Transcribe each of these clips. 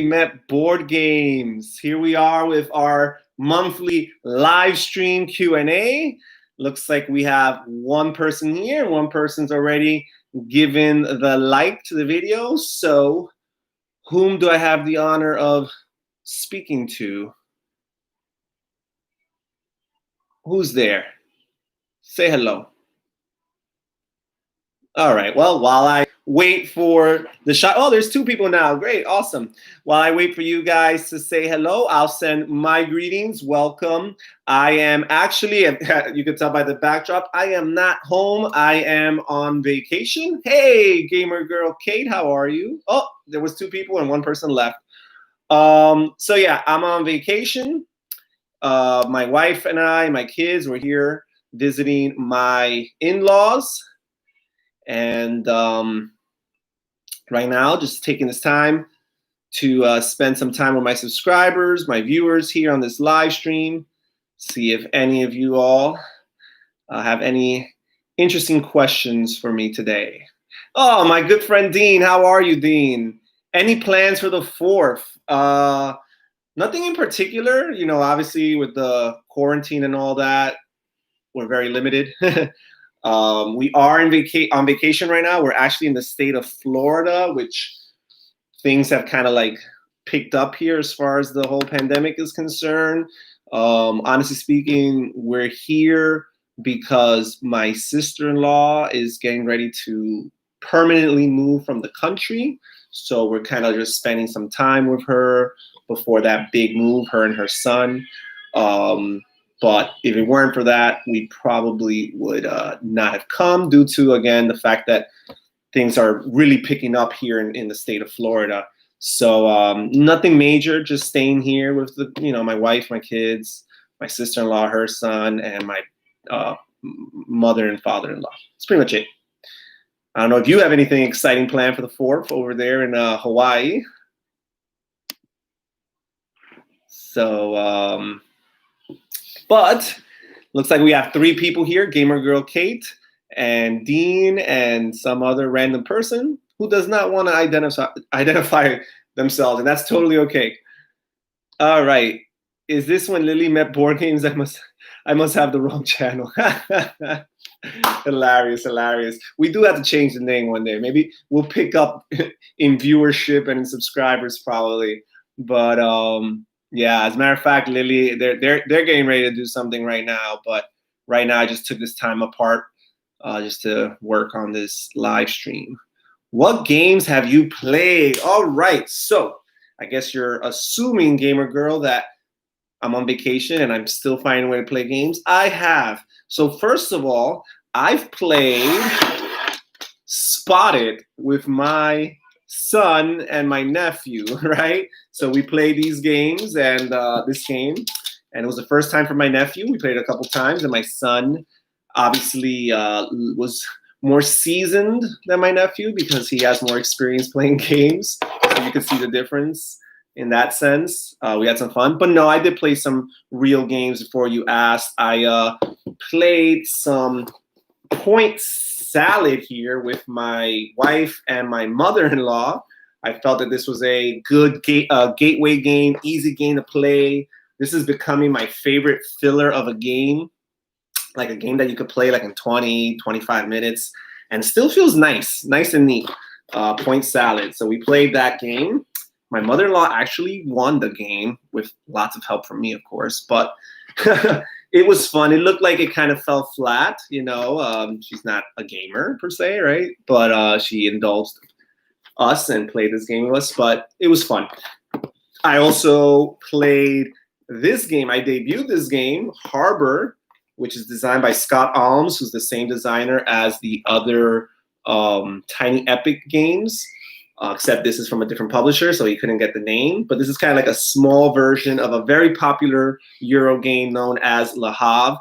Met Board Games. Here we are with our monthly live stream Q&A. Looks like we have one person here. One person's already given the like to the video. So whom do I have the honor of speaking to? Who's there? Say hello. All right, well, while I wait for the shot, oh, there's two people now. Great, awesome. While I wait for you guys to say hello, I'll send my greetings. Welcome. I am actually, you can tell by the backdrop, I am not home. I am on vacation. Hey, gamer girl Kate, how are you? Oh, there was two people and one person left. So yeah, I'm on vacation. My wife and I, my kids, were here visiting my in-laws. And right now, just taking this time to spend some time with my subscribers, my viewers here on this live stream. See if any of you all have any interesting questions for me today. Oh, my good friend Dean, how are you, Dean? Any plans for the 4th? Nothing in particular. You know, obviously with the quarantine and all that, we're very limited. We are on vacation right now. We're actually in the state of Florida, which things have kind of like picked up here as far as the whole pandemic is concerned. Honestly speaking, we're here because my sister-in-law is getting ready to permanently move from the country. So we're kind of just spending some time with her before that big move, her and her son. But if it weren't for that, we probably would not have come due to, again, the fact that things are really picking up here in the state of Florida. So nothing major, just staying here with my wife, my kids, my sister-in-law, her son, and my mother and father-in-law. That's pretty much it. I don't know if you have anything exciting planned for the 4th over there in Hawaii. So, but looks like we have 3 people here, Gamer Girl Kate and Dean and some other random person who does not want to identify themselves, and that's totally okay. All right. Is this when Lily met Board Games? I must have the wrong channel. Hilarious. We do have to change the name one day. Maybe we'll pick up in viewership and in subscribers probably. But yeah, as a matter of fact, Lily, they're getting ready to do something right now. But right now, I just took this time apart just to work on this live stream. What games have you played? All right, so I guess you're assuming, Gamer Girl, that I'm on vacation and I'm still finding a way to play games. I have. So first of all, I've played Spotted with my son and my nephew, right? So we played these games and this game, and it was the first time for my nephew. We played it a couple times, and my son obviously was more seasoned than my nephew because he has more experience playing games. So you can see the difference in that sense. We had some fun, but no, I did play some real games before you asked. I played some Point Salad here with my wife and my mother-in-law. I felt that this was a good gateway game, easy game to play. This is becoming my favorite filler of a game, like a game that you could play like in 20, 25 minutes and still feels nice and neat. Point Salad. So we played that game. My mother-in-law actually won the game with lots of help from me, of course, but it was fun. It looked like it kind of fell flat, you know. She's not a gamer per se, right? But she indulged us and played this game with us, but it was fun. I also played this game. I debuted this game, Harbor, which is designed by Scott Alms, who's the same designer as the other Tiny Epic games. Except this is from a different publisher, so he couldn't get the name. But this is kind of like a small version of a very popular Euro game known as Le Havre,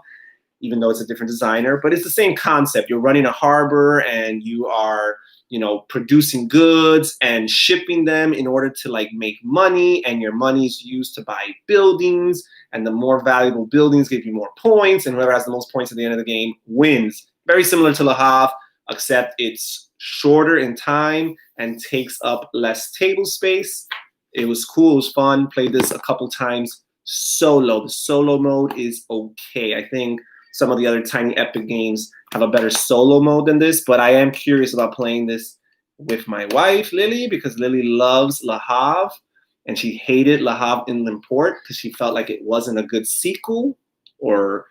even though it's a different designer. But it's the same concept. You're running a harbor, and you are, you know, producing goods and shipping them in order to like make money. And your money is used to buy buildings, and the more valuable buildings give you more points. And whoever has the most points at the end of the game wins. Very similar to Le Havre, except it's shorter in time and takes up less table space. It was cool. It was fun. Played this a couple times solo. The solo mode is okay. I think some of the other Tiny Epic games have a better solo mode than this, but I am curious about playing this with my wife, Lily, because Lily loves Le Havre, and she hated Le Havre Inland Port because she felt like it wasn't a good sequel or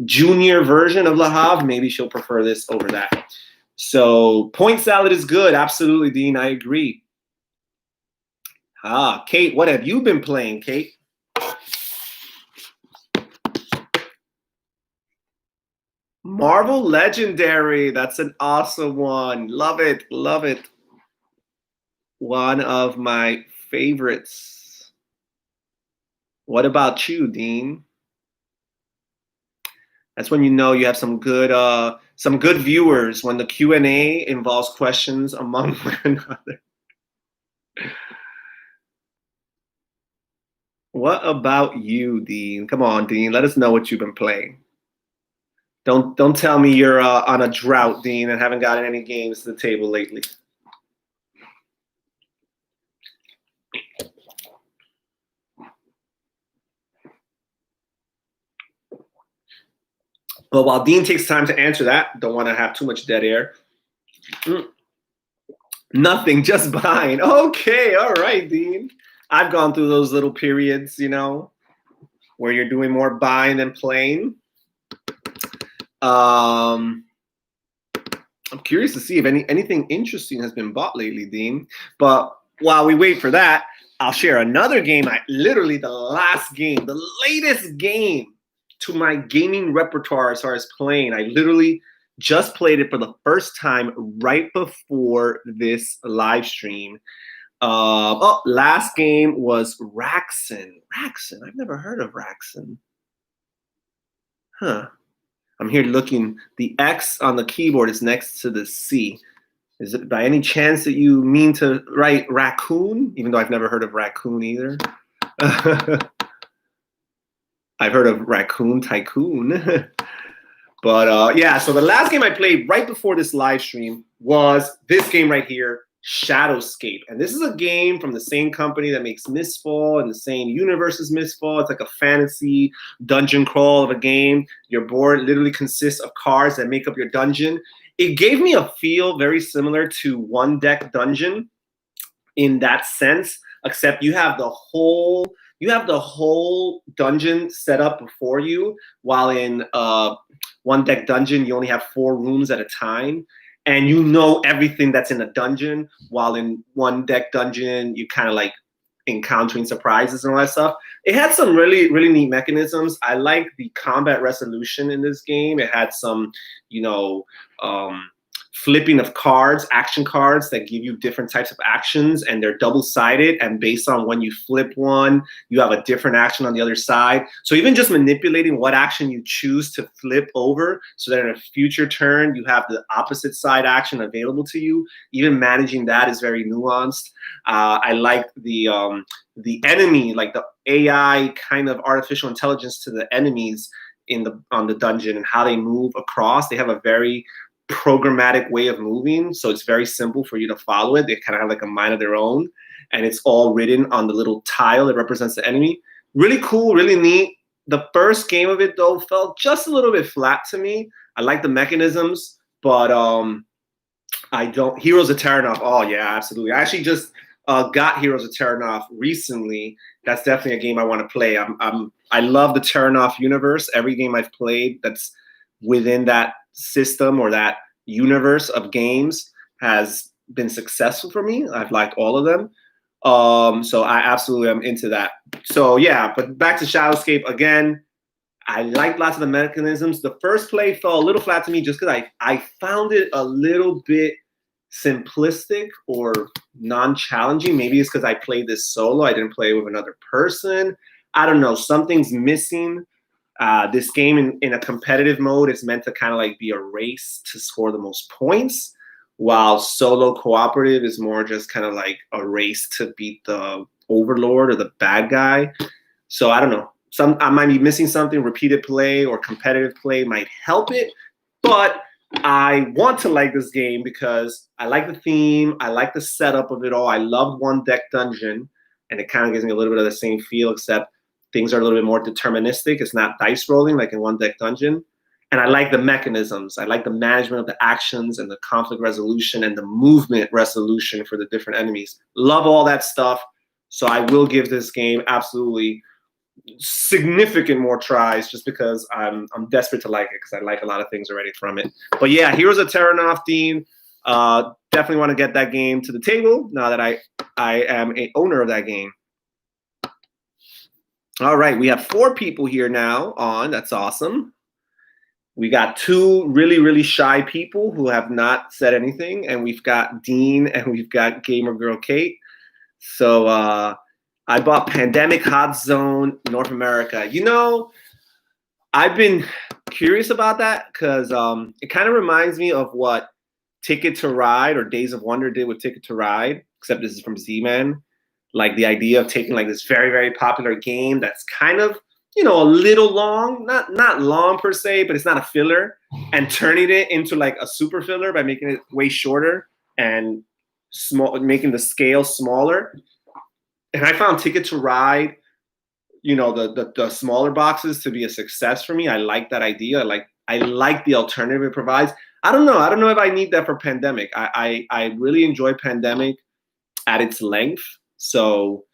junior version of Le Havre. Maybe she'll prefer this over that. So point salad is good. Absolutely, Dean. I agree. Kate, what have you been playing, Kate? Marvel Legendary. That's an awesome one. Love it. Love it. One of my favorites. What about you, Dean? That's when you know you have some good viewers, when the Q&A involves questions among one another. What about you, Dean? Come on, Dean. Let us know what you've been playing. Don't tell me you're on a drought, Dean, and haven't gotten any games to the table lately. Well, while Dean takes time to answer that, don't want to have too much dead air. Nothing, just buying. Okay, all right, Dean. I've gone through those little periods, you know, where you're doing more buying than playing. I'm curious to see if anything interesting has been bought lately, Dean. But while we wait for that, I'll share another game. Literally the last game, the latest game to my gaming repertoire as far as playing. I literally just played it for the first time right before this live stream. Last game was Raxon. Raxon, I've never heard of Raxon. Huh. I'm here looking. The X on the keyboard is next to the C. Is it by any chance that you mean to write raccoon? Even though I've never heard of raccoon either. I've heard of Raccoon Tycoon. But yeah, so the last game I played right before this live stream was this game right here, Shadowscape. And this is a game from the same company that makes Mistfall and the same universe as Mistfall. It's like a fantasy dungeon crawl of a game. Your board literally consists of cards that make up your dungeon. It gave me a feel very similar to One Deck Dungeon in that sense, except you have the whole dungeon set up before you, while in One Deck Dungeon, you only have 4 rooms at a time. And you know everything that's in a dungeon, while in One Deck Dungeon, you kind of like encountering surprises and all that stuff. It had some really, really neat mechanisms. I like the combat resolution in this game. It had some, you know, flipping of cards, action cards that give you different types of actions, and they're double-sided, and based on when you flip one, you have a different action on the other side. So even just manipulating what action you choose to flip over so that in a future turn, you have the opposite side action available to you, even managing that is very nuanced. I like the enemy, like the AI kind of artificial intelligence to the enemies on the dungeon and how they move across. They have a very programmatic way of moving, so it's very simple for you to follow it. They kind of have like a mind of their own, and it's all written on the little tile that represents the enemy. Really cool, really neat. The first game of it though felt just a little bit flat to me. I like the mechanisms, but I don't. Heroes of Terranoff. Oh yeah, absolutely. I actually just got Heroes of Terranoff recently. That's definitely a game I want to play. I love the Terranoff universe. Every game I've played that's within that system or that universe of games has been successful for me. I've liked all of them. So I absolutely am into that. So yeah, but back to Shadowscape again. I like lots of the mechanisms. The first play fell a little flat to me just because I found it a little bit simplistic or non-challenging. Maybe it's because I played this solo. I didn't play with another person. I don't know. Something's missing. This game in a competitive mode is meant to kind of like be a race to score the most points, while solo cooperative is more just kind of like a race to beat the overlord or the bad guy. So I don't know. I might be missing something. Repeated play or competitive play might help it, but I want to like this game because I like the theme. I like the setup of it all. I loved One Deck Dungeon. and it kind of gives me a little bit of the same feel, except things are a little bit more deterministic. It's not dice rolling like in One Deck Dungeon. And I like the mechanisms. I like the management of the actions and the conflict resolution and the movement resolution for the different enemies. Love all that stuff. So I will give this game absolutely significant more tries just because I'm desperate to like it, because I like a lot of things already from it. But yeah, Heroes of Terranov, Dean. Definitely want to get that game to the table now that I am an owner of that game. All right, we have 4 people here now on. That's awesome. We got 2 really, really shy people who have not said anything, and we've got Dean and we've got Gamer Girl Kate. So I bought Pandemic Hot Zone North America. You know, I've been curious about that because it kind of reminds me of what Ticket to Ride or Days of Wonder did with Ticket to Ride, except this is from Z-Man. Like the idea of taking like this very, very popular game that's kind of, you know, a little long, not long per se, but it's not a filler, and turning it into like a super filler by making it way shorter and small, making the scale smaller. And I found Ticket to Ride, you know, the smaller boxes to be a success for me. I like that idea. I like the alternative it provides. I don't know if I need that for Pandemic. I really enjoy Pandemic at its length. So,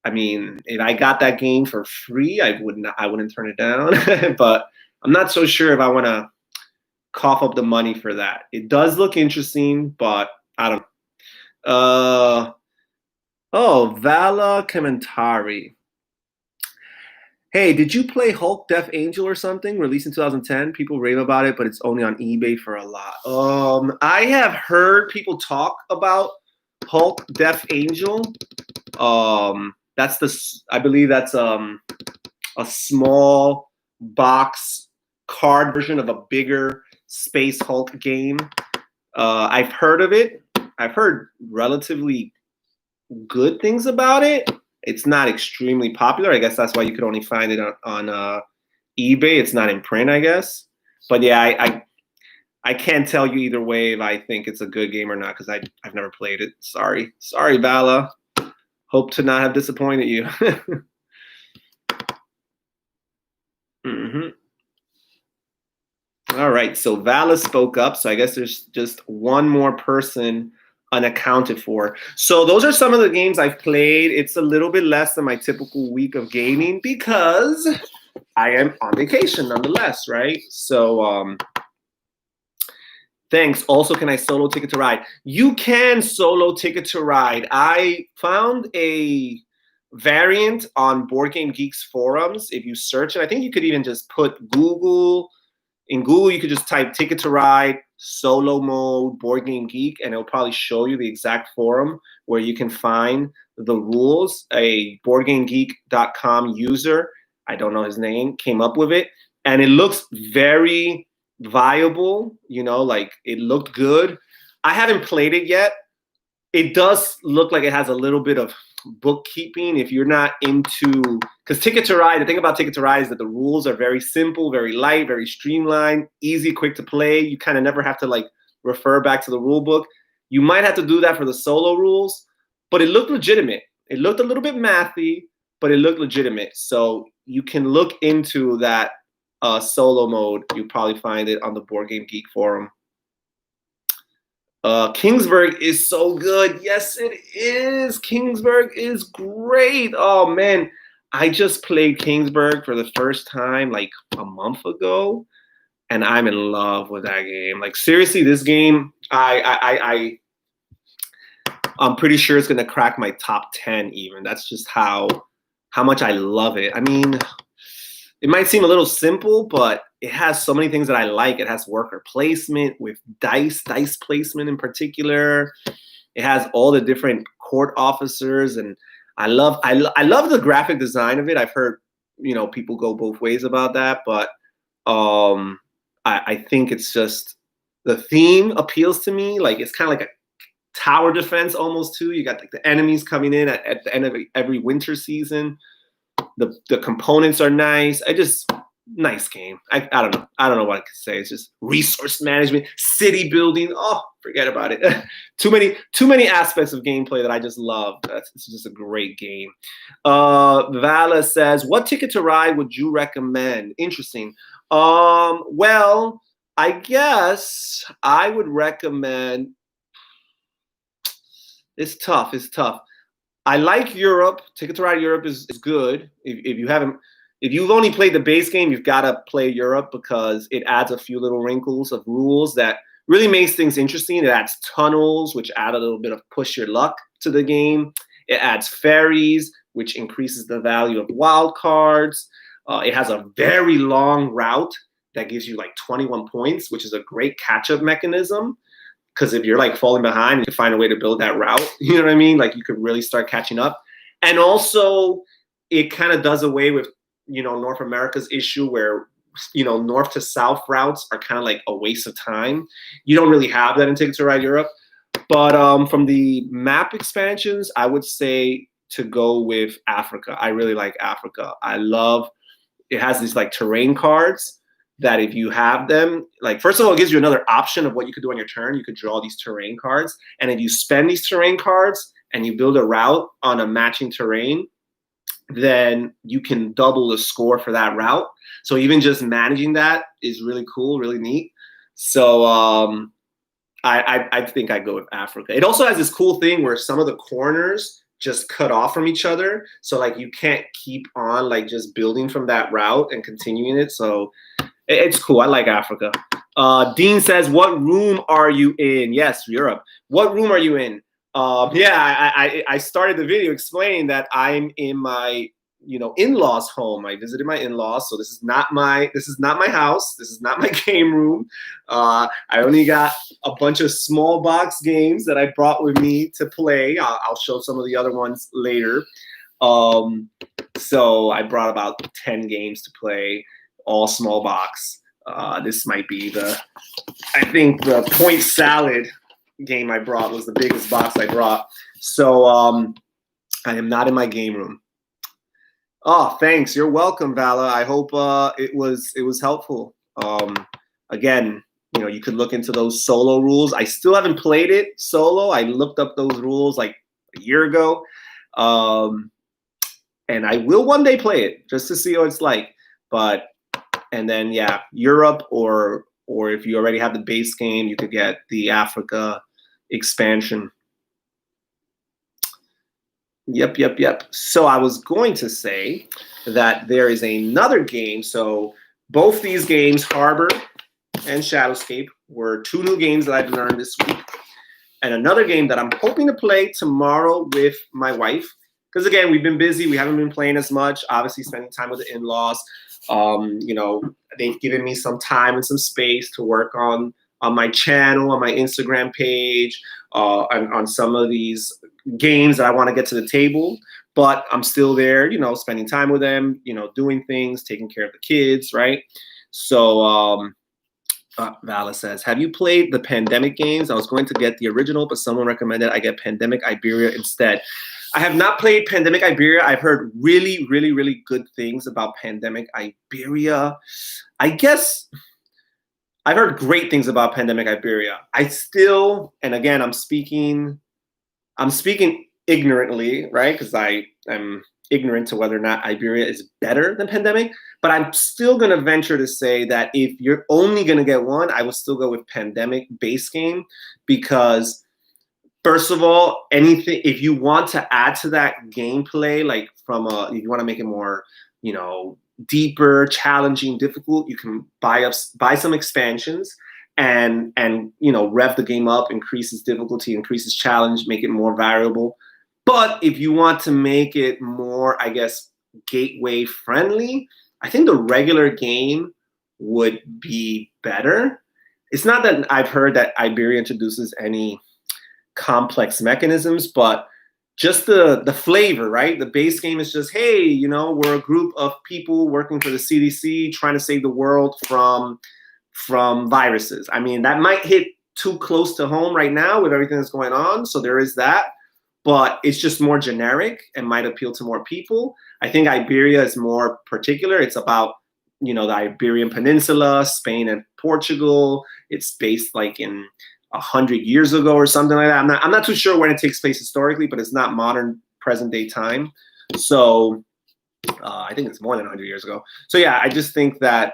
I mean, if I got that game for free, I wouldn't turn it down. But I'm not so sure if I want to cough up the money for that. It does look interesting, but I don't know. Oh, Vala Commentary. Hey, did you play Hulk Death Angel or something? Released in 2010. People rave about it, but it's only on eBay for a lot. I have heard people talk about Hulk Death Angel. I believe that's a small box card version of a bigger Space Hulk game. I've heard of it. I've heard relatively good things about it. It's not extremely popular. I guess that's why you could only find it on eBay. It's not in print, I guess. But yeah, I can't tell you either way if I think it's a good game or not, because I've never played it. Sorry, Vala. Hope to not have disappointed you. All right, so Vala spoke up. So I guess there's just one more person unaccounted for. So those are some of the games I've played. It's a little bit less than my typical week of gaming because I am on vacation nonetheless, right? So thanks. Also, can I solo Ticket to Ride? You can solo Ticket to Ride. I found a variant on Board Game Geek's forums. If you search it, I think you could even just put Google. In Google, you could just type Ticket to Ride, solo mode, Board Game Geek, and it'll probably show you the exact forum where you can find the rules. A BoardGameGeek.com user, I don't know his name, came up with it. And it looks very viable, you know, like it looked good. I haven't played it yet. It does look like it has a little bit of bookkeeping if you're not into, because Ticket to Ride, the thing about Ticket to Ride is that the rules are very simple, very light, very streamlined, easy, quick to play. You kind of never have to like refer back to the rule book. You might have to do that for the solo rules, but it looked legitimate. It looked a little bit mathy, but it looked legitimate. So you can look into that solo mode. You'll probably find it on the Board Game Geek forum. Kingsburg is so good. Yes, it is. Kingsburg is great. Oh, man. I just played Kingsburg for the first time like a month ago, and I'm in love with that game. Like, seriously, this game, I'm pretty sure it's going to crack my top 10 even. That's just how much I love it. I mean, it might seem a little simple, but it has so many things that I like. It has worker placement with dice placement in particular. It has all the different court officers, and I love the graphic design of it. I've heard, you know, people go both ways about that, but I think it's just the theme appeals to me. Like, it's kind of like a tower defense almost too. You got like the enemies coming in at the end of every winter season. The components are nice. nice game. I don't know. I don't know what I could say. It's just resource management, city building. Oh, forget about it. too many aspects of gameplay that I just love. It's just a great game. Vala says, what Ticket to Ride would you recommend? Interesting. Well, I guess I would recommend. It's tough. It's tough. I like Europe. Ticket to Ride Europe is good. If you haven't, if you've only played the base game, you've got to play Europe because it adds a few little wrinkles of rules that really makes things interesting. It adds tunnels, which add a little bit of push your luck to the game. It adds ferries, which increases the value of wild cards. It has a very long route that gives you like 21 points, which is a great catch-up mechanism. Because if you're like falling behind, you can find a way to build that route. You know what I mean? Like you could really start catching up. And also, it kind of does away with, North America's issue where, north to south routes are kind of like a waste of time. You don't really have that in Ticket to Ride Europe. But from the map expansions, I would say to go with Africa. I really like Africa. I love it has these like terrain cards that if you have them, like first of all, it gives you another option of what you could do on your turn. You could draw these terrain cards. And if you spend these terrain cards and you build a route on a matching terrain, then you can double the score for that route. So even just managing that is really cool, really neat. So I think I'd go with Africa. It also has this cool thing where some of the corners just cut off from each other. So like you can't keep on like just building from that route and continuing it. So it's cool. I like Africa. Dean says, what room are you in? Yes, Europe. What room are you in? I started the video explaining that I'm in my, in-laws home. I visited my in-laws. So this is not my house. This is not my game room. I only got a bunch of small box games that I brought with me to play. I'll show some of the other ones later. So I brought about 10 games to play, all small box. This might be I think the point salad game I brought was the biggest box I brought. So I am not in my game room. Oh, thanks. You're welcome, Vala. I hope it was helpful. Again, you could look into those solo rules. I still haven't played it solo. I looked up those rules like a year ago. And I will one day play it just to see what it's like. And then, yeah, Europe or if you already have the base game, you could get the Africa expansion. Yep. So I was going to say that there is another game. So both these games, Harbor and Shadowscape, were 2 new games that I've learned this week. And another game that I'm hoping to play tomorrow with my wife. Because, again, we've been busy. We haven't been playing as much. Obviously, spending time with the in-laws. They've given me some time and some space to work on my channel, on my Instagram page, on some of these games that I want to get to the table. But I'm still there, spending time with them, doing things, taking care of the kids, right? So Vala says, have you played the Pandemic games? I was going to get the original, but someone recommended I get Pandemic Iberia instead. I have not played Pandemic Iberia. I've heard really, really, really good things about Pandemic Iberia. I guess I've heard great things about Pandemic Iberia. I still, and again, I'm speaking ignorantly, right? Because I'm ignorant to whether or not Iberia is better than Pandemic. But I'm still going to venture to say that if you're only going to get one, I would still go with Pandemic base game because, first of all, anything if you want to add to that gameplay, like if you want to make it more, deeper, challenging, difficult, you can buy some expansions and rev the game up, increases difficulty, increases challenge, make it more variable. But if you want to make it more, I guess, gateway friendly, I think the regular game would be better. It's not that I've heard that Iberia introduces any complex mechanisms, but just the flavor, right? The base game is just, hey, we're a group of people working for the CDC trying to save the world from viruses. I mean, that might hit too close to home right now with everything that's going on. So there is that, but it's just more generic and might appeal to more people. I think Iberia is more particular. It's about the Iberian Peninsula, Spain and Portugal. It's based like in 100 years ago or something like that. I'm not too sure when it takes place historically, but it's not modern present day time. So I think it's more than 100 years ago. So yeah, I just think that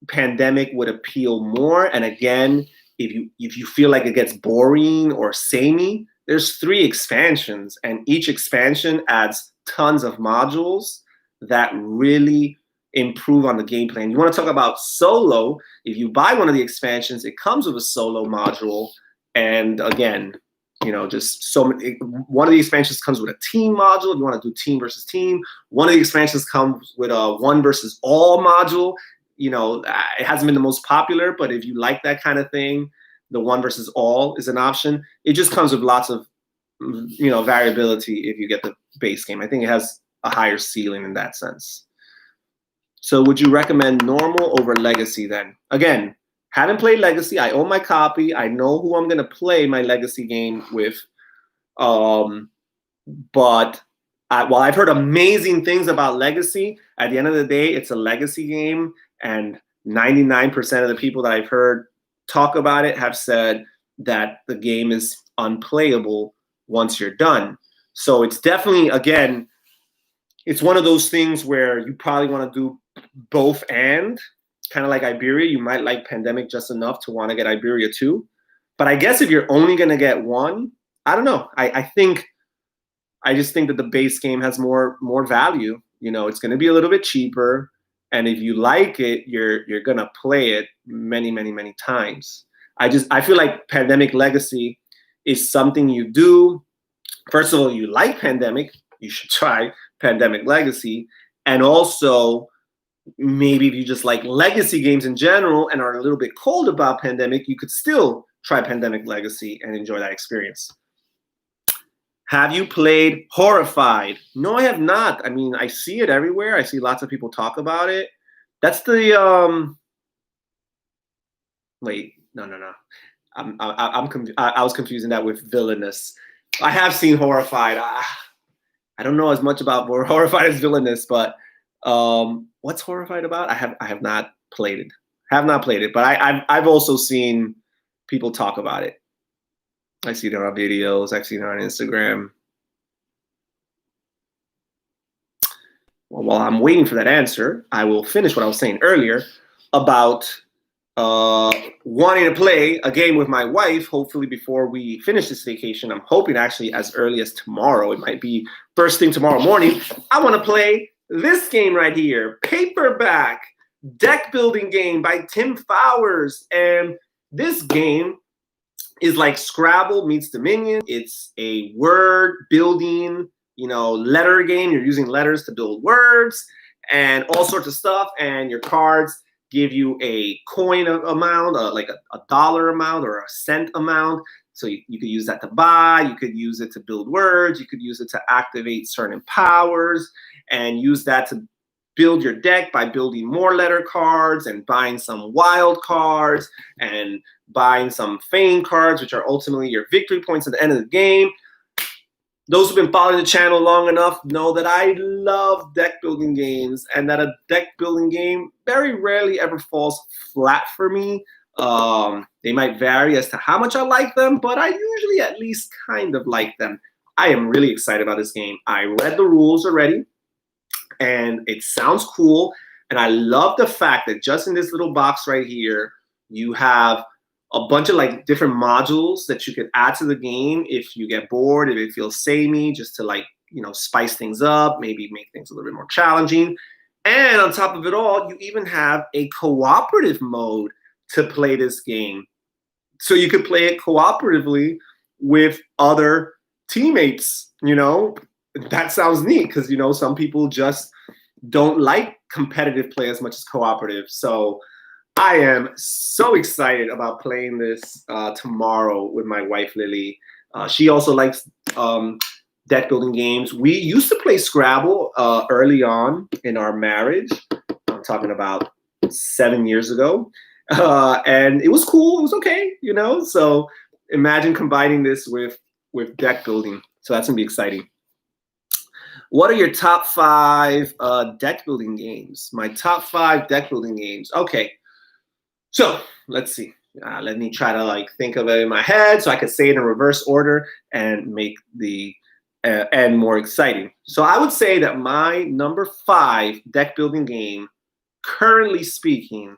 Pandemic would appeal more. And again, if you feel like it gets boring or samey, there's 3 expansions, and each expansion adds tons of modules that really improve on the gameplay. And you want to talk about solo, if you buy one of the expansions, it comes with a solo module. And again, just so many. One of the expansions comes with a team module. If you want to do team versus team. One of the expansions comes with a one versus all module. It hasn't been the most popular, but if you like that kind of thing, the one versus all is an option. It just comes with lots of, variability if you get the base game. I think it has a higher ceiling in that sense. So would you recommend normal over legacy then? Again, haven't played legacy. I own my copy. I know who I'm going to play my legacy game with. But while I've heard amazing things about legacy, at the end of the day, it's a legacy game. And 99% of the people that I've heard talk about it have said that the game is unplayable once you're done. So it's definitely, again, it's one of those things where you probably want to do both, and kind of like Iberia, you might like Pandemic just enough to want to get Iberia too. But I guess if you're only going to get one, I don't know. I just think that the base game has more value. It's going to be a little bit cheaper. And if you like it, you're going to play it many, many, many times. I feel like Pandemic Legacy is something you do. First of all, you like Pandemic, you should try Pandemic Legacy. And also, maybe if you just like legacy games in general and are a little bit cold about Pandemic, you could still try Pandemic Legacy and enjoy that experience. Have you played Horrified? No, I have not. I mean, I see it everywhere. I see lots of people talk about it. That's the wait, no. I was confusing that with Villainous. I have seen Horrified. I don't know as much about Horrified as Villainous, but what's Horrified about? I have not played it. Have not played it, but I've also seen people talk about it. I see it on videos. I've seen it on Instagram. Well, while I'm waiting for that answer, I will finish what I was saying earlier about wanting to play a game with my wife, hopefully before we finish this vacation. I'm hoping actually as early as tomorrow. It might be first thing tomorrow morning. I want to play this game right here, Paperback deck building game by Tim Fowers. And this game is like Scrabble meets Dominion. It's a word building, letter game. You're using letters to build words and all sorts of stuff. And your cards give you a coin amount, like a dollar amount or a cent amount. So you could use that to buy. You could use it to build words. You could use it to activate certain powers and use that to build your deck by building more letter cards and buying some wild cards and buying some fame cards, which are ultimately your victory points at the end of the game. Those who've been following the channel long enough know that I love deck building games, and that a deck building game very rarely ever falls flat for me. They might vary as to how much I like them, but I usually at least kind of like them. I am really excited about this game. I read the rules already, and it sounds cool. And I love the fact that just in this little box right here, you have a bunch of like different modules that you could add to the game if you get bored, if it feels samey, just to spice things up, maybe make things a little bit more challenging. And on top of it all, you even have a cooperative mode to play this game. So you could play it cooperatively with other teammates, That sounds neat because, some people just don't like competitive play as much as cooperative. So I am so excited about playing this tomorrow with my wife, Lily. She also likes deck building games. We used to play Scrabble early on in our marriage. I'm talking about 7 years ago. And it was cool. It was okay, So imagine combining this with deck building. So that's going to be exciting. What are your top 5 deck building games? My top 5 deck building games. Okay, so let's see. Let me try to like think of it in my head so I could say it in reverse order and make the end more exciting. So I would say that my number 5 deck building game, currently speaking,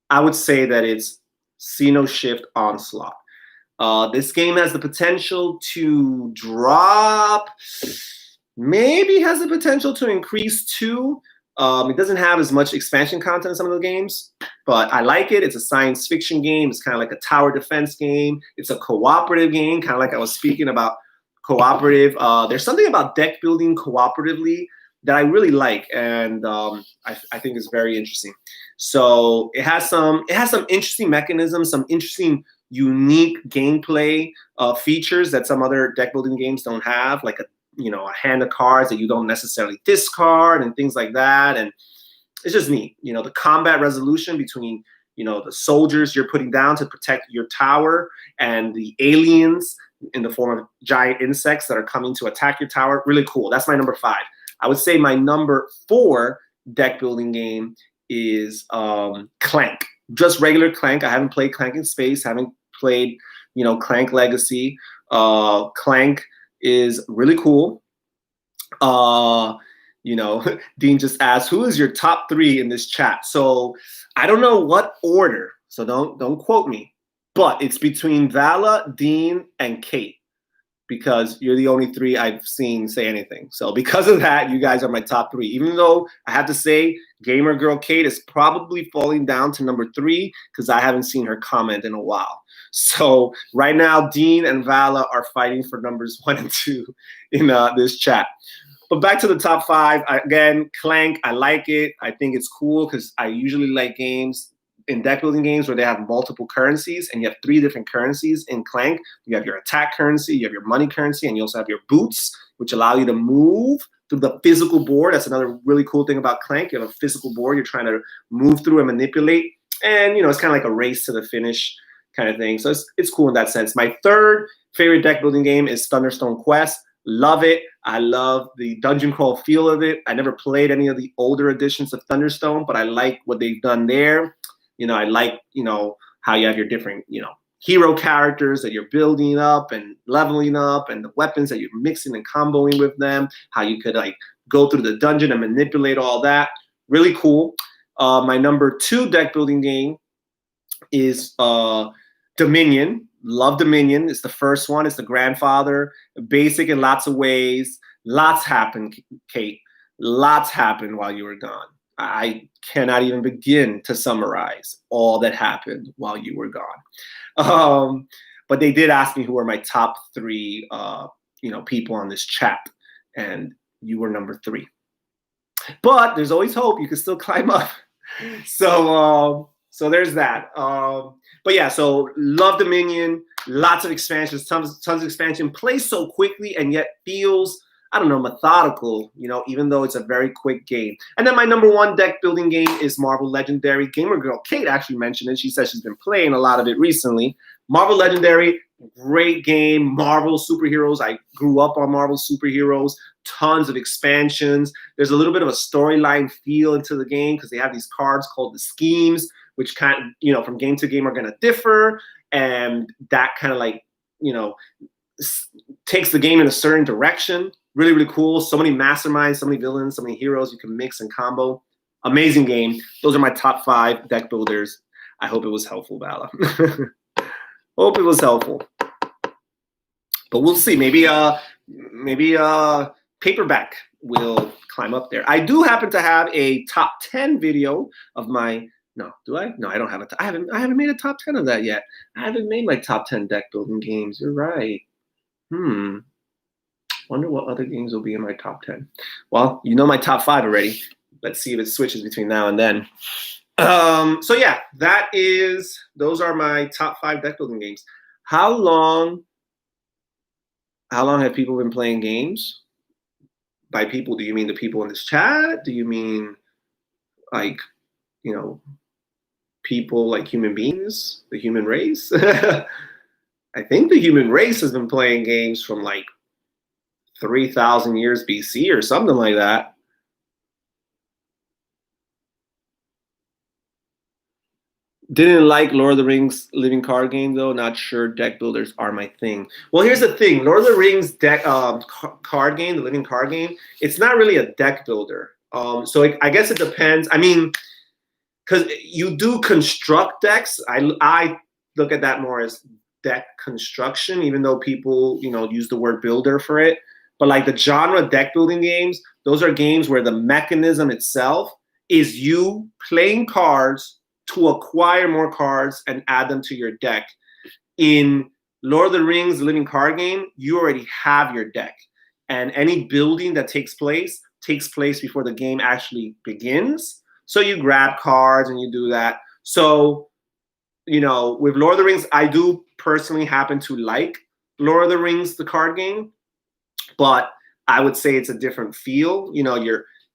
I would say that it's Xeno Shift Onslaught. This game has the potential to drop, maybe has the potential to increase too. It doesn't have as much expansion content as some of the games, but I like it. It's a science fiction game. It's kind of like a tower defense game. It's a cooperative game, kind of like I was speaking about cooperative. There's something about deck building cooperatively that I really like, and I think is very interesting. So it has some interesting mechanisms, some interesting unique gameplay features that some other deck building games don't have, like a hand of cards that you don't necessarily discard and things like that. And it's just neat. The combat resolution between the soldiers you're putting down to protect your tower and the aliens in the form of giant insects that are coming to attack your tower. Really cool. That's my number 5. I would say my number 4 deck building game is Clank. Just regular Clank. I haven't played Clank in Space. Haven't played Clank Legacy. Clank is really cool. Dean just asked, who is your top 3 in this chat? So I don't know what order, so don't quote me, but it's between Vala, Dean, and Kate, because you're the only 3 I've seen say anything. So because of that, you guys are my top 3. Even though I have to say Gamer Girl Kate is probably falling down to number 3 because I haven't seen her comment in a while. So right now, Dean and Vala are fighting for numbers 1 and 2 in this chat. But back to the top 5. Again, Clank, I like it. I think it's cool because I usually like games in deck building games where they have multiple currencies, and you have 3 different currencies in Clank. You have your attack currency, you have your money currency, and you also have your boots, which allow you to move through the physical board. That's another really cool thing about Clank. You have a physical board you're trying to move through and manipulate. And, it's kind of like a race to the finish kind of thing. So it's cool in that sense. My 3rd favorite deck building game is Thunderstone Quest. Love it. I love the dungeon crawl feel of it. I never played any of the older editions of Thunderstone, but I like what they've done there. I like, how you have your different, hero characters that you're building up and leveling up, and the weapons that you're mixing and comboing with them, how you could like go through the dungeon and manipulate all that. Really cool. My number 2 deck building game is Dominion. Love Dominion. It's the first one. It's the grandfather. Basic in lots of ways. Lots happened, Kate. Lots happened while you were gone. I cannot even begin to summarize all that happened while you were gone. But they did ask me who are my top 3, people on this chat, and you were number 3. But there's always hope. You can still climb up. So there's that. But yeah, so love Dominion. Lots of expansions, tons of expansion. Plays so quickly and yet feels, I don't know, methodical, even though it's a very quick game. And then my number 1 deck building game is Marvel Legendary. Gamer Girl Kate actually mentioned it. She said she's been playing a lot of it recently. Marvel Legendary, great game. Marvel superheroes. I grew up on Marvel superheroes. Tons of expansions. There's a little bit of a storyline feel into the game because they have these cards called the schemes, which kind of, from game to game are going to differ. And that kind of like, takes the game in a certain direction. Really, really cool. So many masterminds, so many villains, so many heroes you can mix and combo. Amazing game. Those are my top 5 deck builders. I hope it was helpful, Vala. Hope it was helpful. But we'll see. Maybe Paperback will climb up there. I do happen to have a top 10 video of my. No, do I? No, I don't have it. I haven't made a top 10 of that yet. I haven't made my top 10 deck building games. You're right. Wonder what other games will be in my top 10. Well, my top 5 already. Let's see if it switches between now and then. So yeah, those are my top 5 deck building games. How long have people been playing games? By people, do you mean the people in this chat? Do you mean like, people like human beings, the human race? I think the human race has been playing games from like 3,000 years BC or something like that. Didn't like Lord of the Rings living card game though. Not sure deck builders are my thing. Well, here's the thing: Lord of the Rings deck card game, the living card game. It's not really a deck builder. I guess it depends. I mean, because you do construct decks. I look at that more as deck construction, even though people use the word builder for it. But like the genre deck building games, those are games where the mechanism itself is you playing cards to acquire more cards and add them to your deck. In Lord of the Rings living card game, you already have your deck. And any building that takes place before the game actually begins. So you grab cards and you do that. So, with Lord of the Rings, I do personally happen to like Lord of the Rings, the card game, but I would say it's a different feel.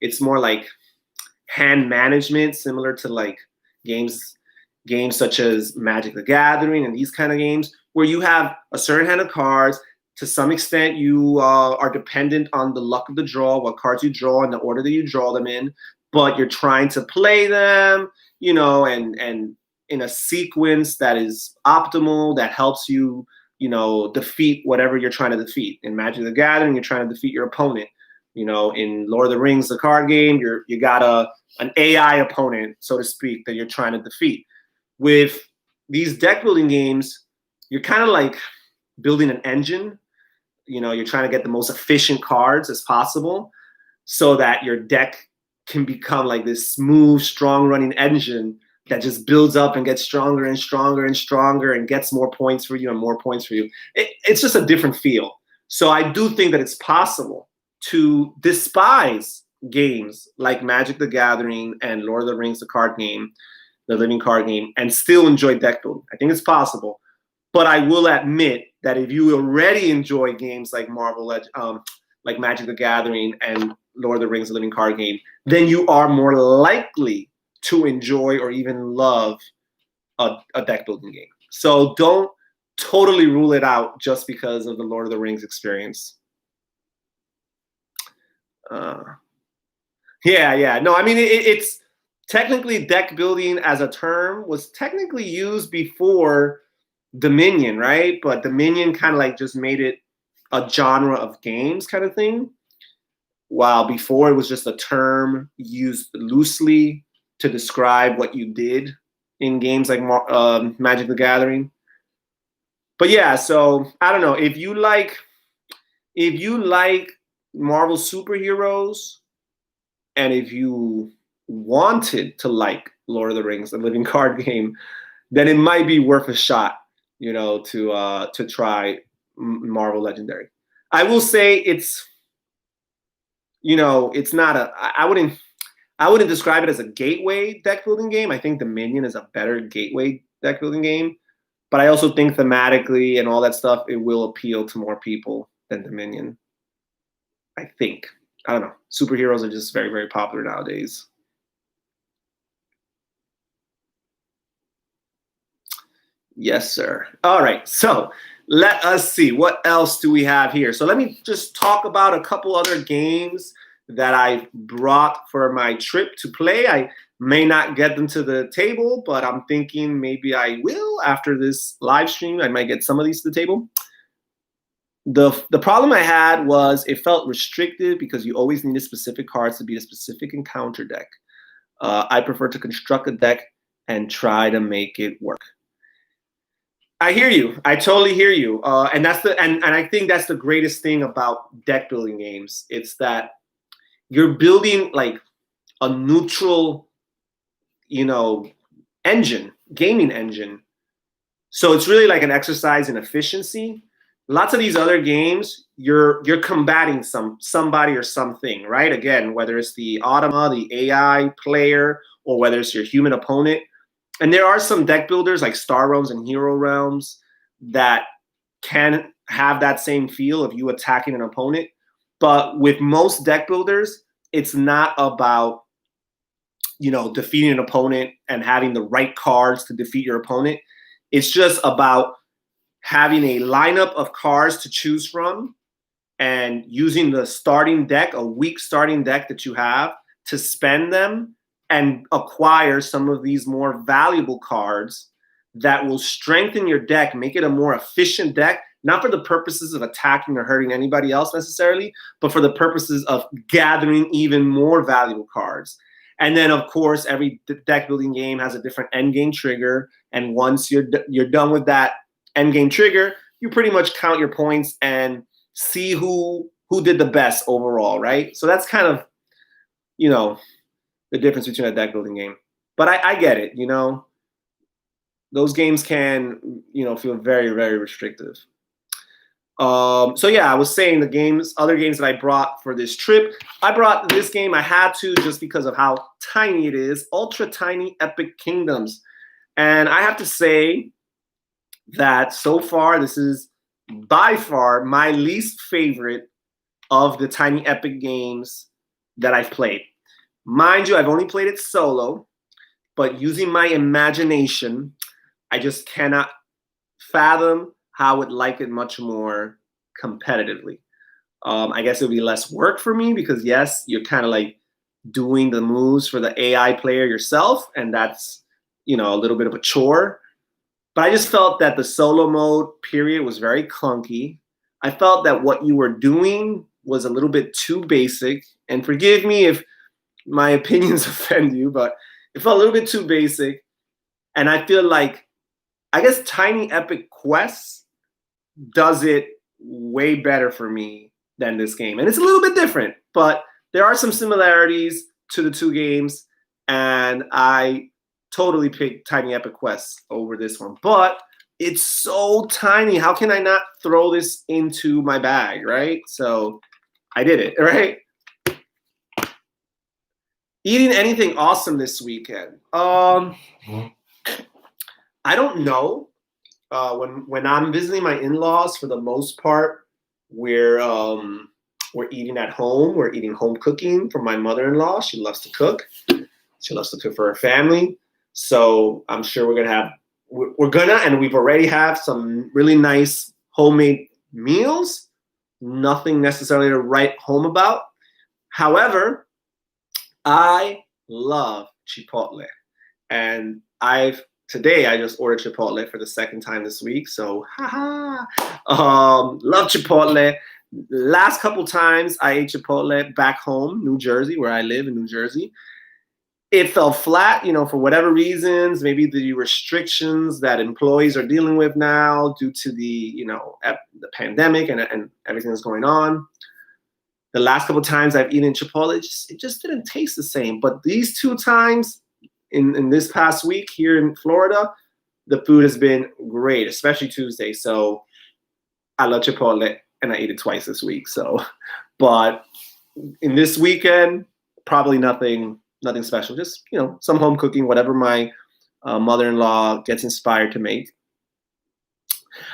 It's more like hand management, similar to like games such as Magic the Gathering and these kind of games where you have a certain hand of cards. To some extent, you are dependent on the luck of the draw, what cards you draw and the order that you draw them in, but you're trying to play them, and in a sequence that is optimal, that helps you, defeat whatever you're trying to defeat. In Magic the Gathering, you're trying to defeat your opponent. In Lord of the Rings, the card game, you got an AI opponent, so to speak, that you're trying to defeat. With these deck building games, you're kind of like building an engine. You're trying to get the most efficient cards as possible so that your deck can become like this smooth, strong running engine that just builds up and gets stronger and stronger and stronger and gets more points for you and more points for you. It's just a different feel. So I do think that it's possible to despise games like Magic the Gathering and Lord of the Rings, the card game, the living card game, and still enjoy deck building. I think it's possible. But I will admit that if you already enjoy games like like Magic the Gathering and Lord of the Rings, the living card game, then you are more likely to enjoy or even love a deck building game. So don't totally rule it out just because of the Lord of the Rings experience. Yeah. No, I mean, it's technically deck building as a term was technically used before Dominion, right? But Dominion kind of like just made it a genre of games kind of thing. While before it was just a term used loosely to describe what you did in games like Magic the Gathering. But yeah, so I don't know if you like Marvel superheroes, and if you wanted to like Lord of the Rings, the living card game, then it might be worth a shot, to try Marvel Legendary. I will say it's not I wouldn't describe it as a gateway deck building game. I think Dominion is a better gateway deck building game, but I also think thematically and all that stuff, it will appeal to more people than Dominion. I think. I don't know. Superheroes are just very, very popular nowadays. Yes, sir. All right. So let us see. What else do we have here? So let me just talk about a couple other games that I brought for my trip to play. I may not get them to the table, but I'm thinking maybe I will after this live stream. I might get some of these to the table. The problem I had was it felt restrictive because you always needed specific cards to beat a specific encounter deck. I prefer to construct a deck and try to make it work. I hear you. I totally hear you. And I think that's the greatest thing about deck building games. It's that you're building like a neutral, gaming engine. So it's really like an exercise in efficiency. Lots of these other games, you're combating somebody or something, right? Again, whether it's the automa, the AI player, or whether it's your human opponent. And there are some deck builders like Star Realms and Hero Realms that can have that same feel of you attacking an opponent. But with most deck builders, it's not about, defeating an opponent and having the right cards to defeat your opponent. It's just about having a lineup of cards to choose from and using the starting deck, a weak starting deck that you have, to spend them and acquire some of these more valuable cards that will strengthen your deck, make it a more efficient deck, not for the purposes of attacking or hurting anybody else necessarily, but for the purposes of gathering even more valuable cards. And then, of course, every deck building game has a different end game trigger. And once you're done with that end game trigger, you pretty much count your points and see who did the best overall, right? So that's kind of, the difference between a deck building game. But I get it, those games can, feel very, very restrictive. So yeah, I was saying other games that I brought for this trip. I brought this game, I had to, just because of how tiny it is, Ultra Tiny Epic Kingdoms. And I have to say that so far, this is by far my least favorite of the Tiny Epic games that I've played. Mind you, I've only played it solo, but using my imagination, I just cannot fathom how I would like it much more competitively. I guess it would be less work for me because, yes, you're kind of like doing the moves for the AI player yourself, and that's, a little bit of a chore. But I just felt that the solo mode period was very clunky. I felt that what you were doing was a little bit too basic, and forgive me if my opinions offend you, but it felt a little bit too basic. And I feel like, I guess Tiny Epic Quests does it way better for me than this game. And it's a little bit different, but there are some similarities to the two games, and I totally picked Tiny Epic Quests over this one. But it's so tiny. How can I not throw this into my bag, right? So I did it, right? Eating anything awesome this weekend? I don't know. When I'm visiting my in-laws, for the most part, we're eating at home. We're eating home cooking from my mother-in-law. She loves to cook. She loves to cook for her family. So I'm sure and we've already have some really nice homemade meals. Nothing necessarily to write home about. However, I love Chipotle, and today I just ordered Chipotle for the second time this week. So, love Chipotle. Last couple times I ate Chipotle back home, New Jersey, where I live in New Jersey. It fell flat, for whatever reasons, maybe the restrictions that employees are dealing with now due to the, the pandemic and everything that's going on. The last couple times I've eaten Chipotle, it just didn't taste the same. But these two times in this past week here in Florida, the food has been great, especially Tuesday. So I love Chipotle, and I ate it twice this week. So, but in this weekend, probably nothing special. Just, some home cooking, whatever my mother-in-law gets inspired to make.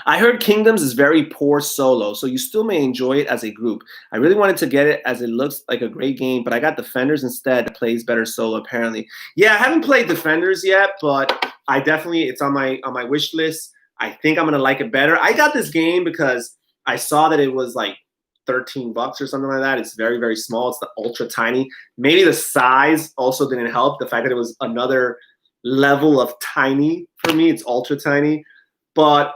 I heard Kingdoms is very poor solo, so you still may enjoy it as a group. I really wanted to get it as it looks like a great game, but I got Defenders instead that plays better solo apparently. Yeah, I haven't played Defenders yet, but it's on my wish list. I think I'm gonna like it better. I got this game because I saw that it was like $13 or something like that. It's very, very small. It's the ultra tiny. Maybe the size also didn't help. The fact that it was another level of tiny for me. It's ultra tiny, but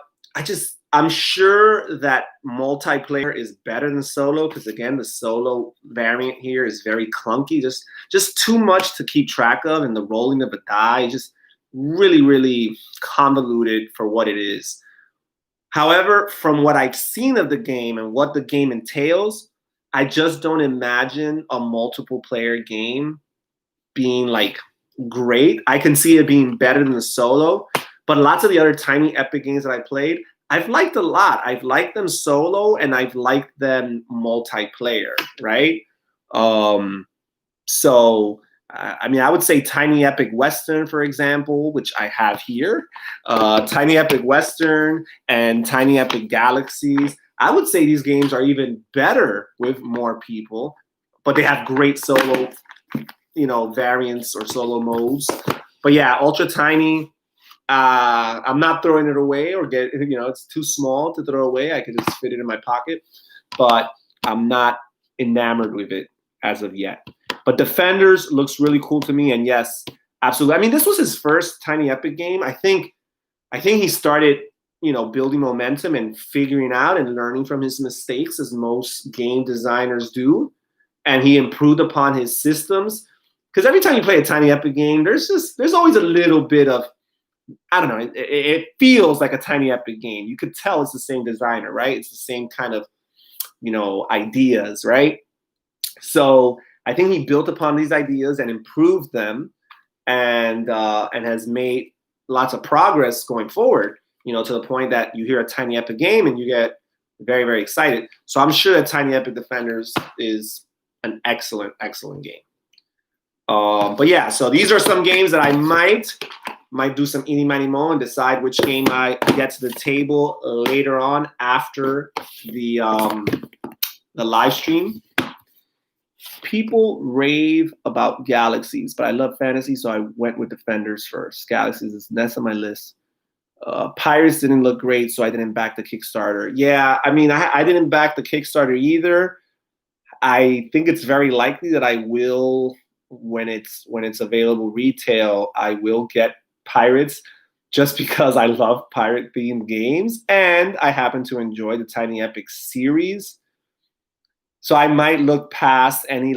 I'm sure that multiplayer is better than solo because, again, the solo variant here is very clunky, just too much to keep track of, and the rolling of a die just really, really convoluted for what it is. However, from what I've seen of the game and what the game entails, I just don't imagine a multiple player game being like great. I can see it being better than the solo. But lots of the other Tiny Epic games that I played, I've liked a lot. I've liked them solo, and I've liked them multiplayer, right? So, I would say Tiny Epic Western, for example, which I have here. Tiny Epic Western and Tiny Epic Galaxies. I would say these games are even better with more people, but they have great solo, variants or solo modes. But yeah, Ultra Tiny. I'm not throwing it away or it's too small to throw away. I could just fit it in my pocket. But I'm not enamored with it as of yet. But Defenders looks really cool to me, and yes, absolutely. I mean, this was his first Tiny Epic game. I think he started, building momentum and figuring out and learning from his mistakes, as most game designers do. And he improved upon his systems. Because every time you play a Tiny Epic game, there's always a little bit of, I don't know, it feels like a Tiny Epic game. You could tell it's the same designer, right? It's the same kind of, ideas, right? So I think he built upon these ideas and improved them, and has made lots of progress going forward, to the point that you hear a Tiny Epic game and you get very, very excited. So I'm sure that Tiny Epic Defenders is an excellent, excellent game. But yeah, so these are some games that I might do some eeny, miny, mo and decide which game I get to the table later on after the live stream. People rave about Galaxies, but I love fantasy, so I went with Defenders first. Galaxies is next on my list. Pirates didn't look great, so I didn't back the Kickstarter. Yeah, I mean, I didn't back the Kickstarter either. I think it's very likely that I will, when it's available retail, I will get Pirates, just because I love pirate-themed games, and I happen to enjoy the Tiny Epic series. So I might look past any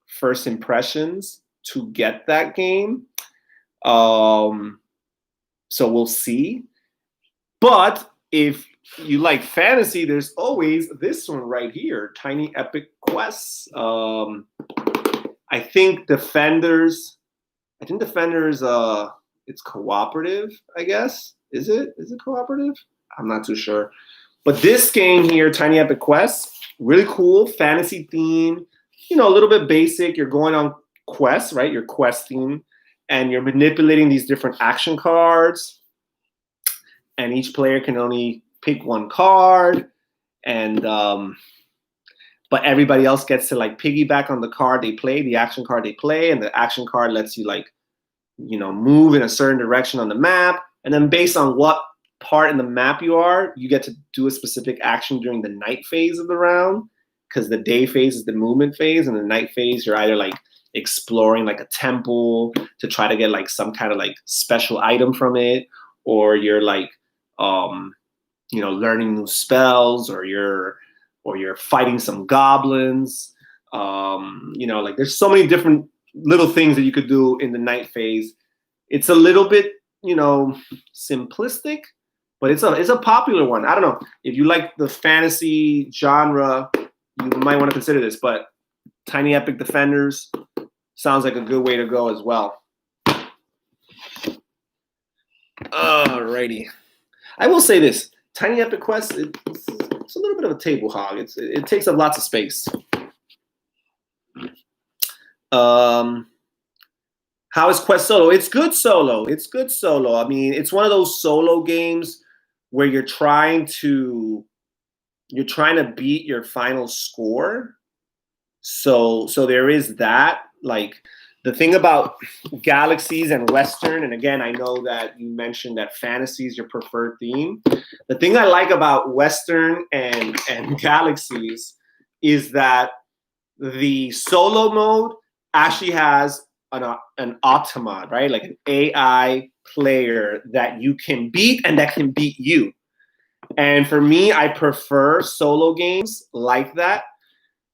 first impressions to get that game. So we'll see. But if you like fantasy, there's always this one right here, Tiny Epic Quests. I think Defenders, it's cooperative, I guess. Is it cooperative? I'm not too sure. But this game here, Tiny Epic Quests, really cool, fantasy theme, a little bit basic. You're going on quests, right? You're questing, and you're manipulating these different action cards. And each player can only pick one card, and but everybody else gets to piggyback on the card they play, the action card they play, and the action card lets you move in a certain direction on the map. And then based on what part in the map you are, you get to do a specific action during the night phase of the round, because the day phase is the movement phase, and the night phase you're either exploring a temple to try to get some kind of special item from it, or you're learning new spells, or you're fighting some goblins. There's so many different little things that you could do in the night phase. It's a little bit simplistic, but it's a popular one. I don't know if you like the fantasy genre, you might want to consider this. But Tiny Epic Defenders sounds like a good way to go as well. Alrighty, I will say this: Tiny Epic Quest, it's a little bit of a table hog. It takes up lots of space. How is Quest solo? It's good solo. I mean, it's one of those solo games where you're trying to beat your final score. So there is that. The thing about Galaxies and Western, and again, I know that you mentioned that fantasy is your preferred theme. The thing I like about Western and Galaxies is that the solo mode actually has an automod, right? An AI player that you can beat and that can beat you. And for me, I prefer solo games like that.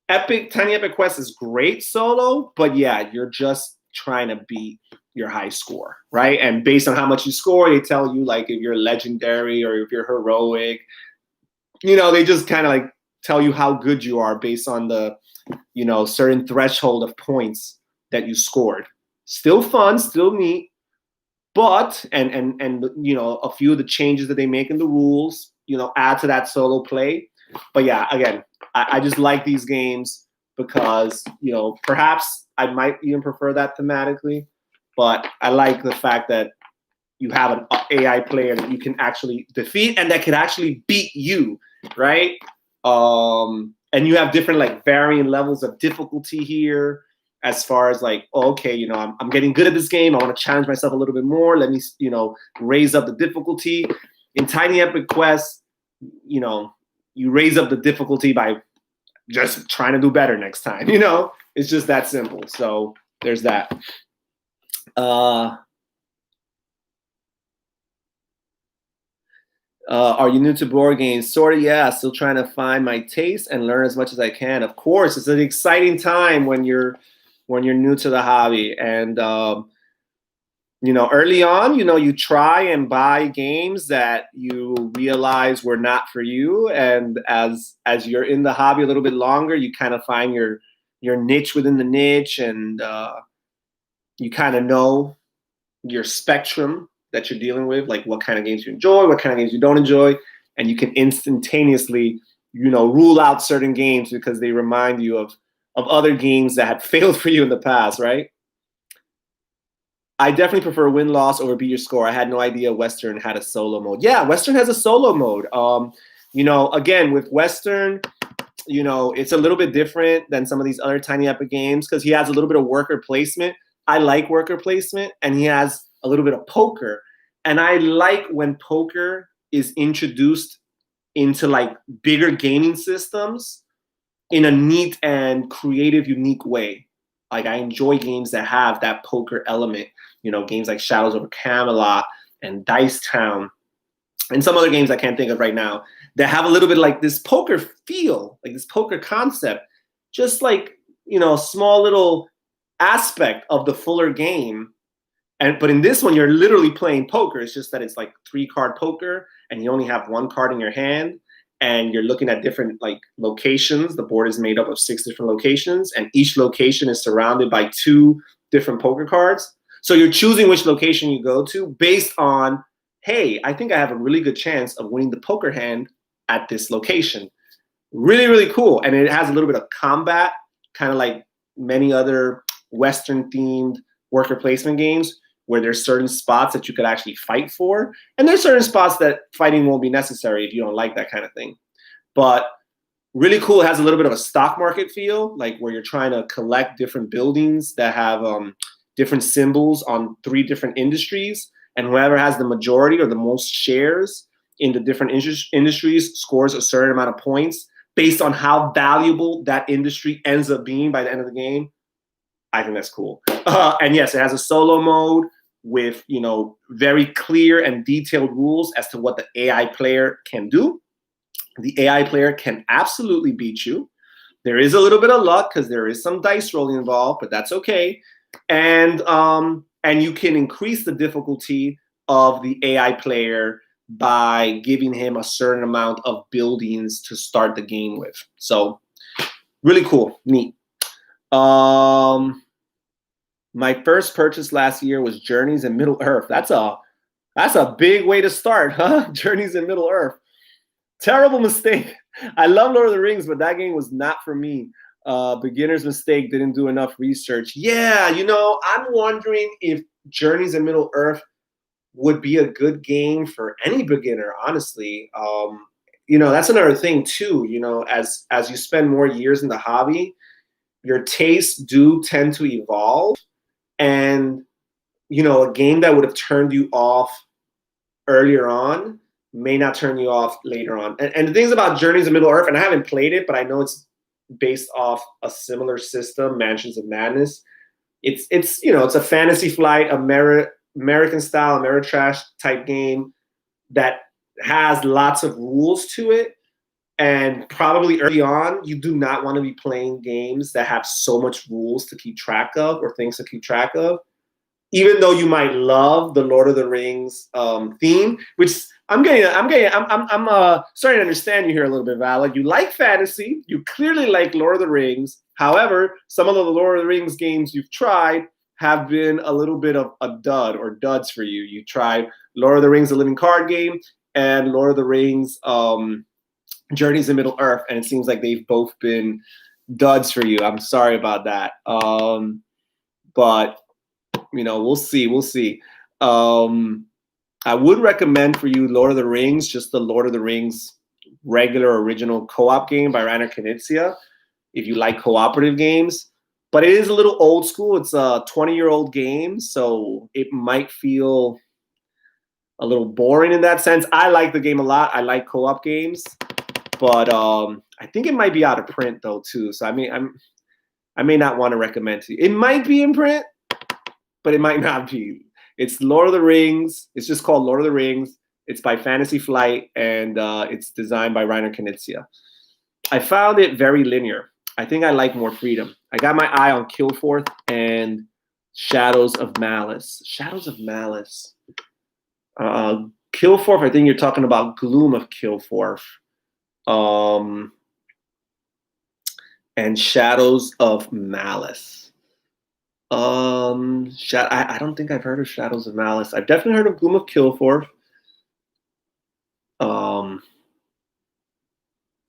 Tiny Epic Quest is great solo, but yeah, you're just trying to beat your high score, right? And based on how much you score, they tell you if you're legendary or if you're heroic. They just kind of tell you how good you are based on the certain threshold of points that you scored. Still fun, still neat, but and a few of the changes that they make in the rules, add to that solo play. But yeah, again, I just like these games because perhaps I might even prefer that thematically, but I like the fact that you have an AI player that you can actually defeat and that can actually beat you, right? And you have different varying levels of difficulty here, as far as okay, I'm getting good at this game. I want to challenge myself a little bit more. Let me, raise up the difficulty. In Tiny Epic Quest, you raise up the difficulty by just trying to do better next time. You know, it's just that simple. So there's that. Are you new to board games? Sort of, yeah. Still trying to find my taste and learn as much as I can. Of course, it's an exciting time when you're new to the hobby. And you know, early on, you know, you try and buy games that you realize were not for you. And as you're in the hobby a little bit longer, you kind of find your niche within the niche, and you kind of know your spectrum that you're dealing with, like what kind of games you enjoy, what kind of games you don't enjoy, and you can instantaneously, you know, rule out certain games because they remind you of other games that had failed for you in the past, right? I definitely prefer win-loss over beat your score. I had no idea Western had a solo mode. Yeah, Western has a solo mode. You know, again, with Western, you know, it's a little bit different than some of these other Tiny Epic games because he has a little bit of worker placement. I like worker placement, and he has a little bit of poker. And I like when poker is introduced into like bigger gaming systems in a neat and creative, unique way. Like I enjoy games that have that poker element, you know, games like Shadows over Camelot and Dice Town and some other games I can't think of right now that have a little bit like this poker feel, like this poker concept, just like, you know, a small little aspect of the fuller game. But in this one, you're literally playing poker. It's just that it's like 3-card poker and you only have 1 card in your hand and you're looking at different like locations. The board is made up of 6 different locations and each location is surrounded by 2 different poker cards. So you're choosing which location you go to based on, hey, I think I have a really good chance of winning the poker hand at this location. Really, really cool. And it has a little bit of combat, kind of like many other Western-themed worker placement games where there's certain spots that you could actually fight for. And there's certain spots that fighting won't be necessary if you don't like that kind of thing. But really cool. It has a little bit of a stock market feel, like where you're trying to collect different buildings that have different symbols on 3 different industries. And whoever has the majority or the most shares in the different industries scores a certain amount of points based on how valuable that industry ends up being by the end of the game. I think that's cool. And yes, it has a solo mode with, you know, very clear and detailed rules as to what the AI player can do. The AI player can absolutely beat you. There is a little bit of luck because there is some dice rolling involved, but that's okay. And you can increase the difficulty of the AI player by giving him a certain amount of buildings to start the game with. So really cool, neat. My first purchase last year was Journeys in Middle-earth. That's a big way to start, huh? Journeys in Middle-earth. Terrible mistake. I love Lord of the Rings, but that game was not for me. Beginner's mistake, didn't do enough research. Yeah, you know, I'm wondering if Journeys in Middle-earth would be a good game for any beginner, honestly. You know, that's another thing too, you know, as you spend more years in the hobby, your tastes do tend to evolve. And, you know, a game that would have turned you off earlier on may not turn you off later on. And the things about Journeys in Middle-earth, and I haven't played it, but I know it's based off a similar system, Mansions of Madness. It's you know, it's a Fantasy Flight, American style, Ameritrash type game that has lots of rules to it. And probably early on, you do not want to be playing games that have so much rules to keep track of or things to keep track of. Even though you might love the Lord of the Rings theme, which I'm starting to understand you here a little bit, Vala. You like fantasy. You clearly like Lord of the Rings. However, some of the Lord of the Rings games you've tried have been a little bit of a dud or duds for you. You tried Lord of the Rings, the living card game, and Lord of the Rings Journeys in Middle-earth, and it seems like they've both been duds for you. I'm sorry about that. But, you know, we'll see. I would recommend for you Lord of the Rings, just the Lord of the Rings regular original co-op game by Rainer Knizia, if you like cooperative games. But it is a little old school. It's a 20-year-old game, so it might feel a little boring in that sense. I like the game a lot. I like co-op games. But I think it might be out of print though too. So I mean, I may not want to recommend to you. It might be in print, but it might not be. It's Lord of the Rings. It's just called Lord of the Rings. It's by Fantasy Flight, and it's designed by Reiner Knizia. I found it very linear. I think I like more freedom. I got my eye on Killforth and Shadows of Malice. Shadows of Malice. Killforth, I think you're talking about Gloom of Killforth. And Shadows of Malice. I don't think I've heard of Shadows of Malice. I've definitely heard of Gloom of Killforth.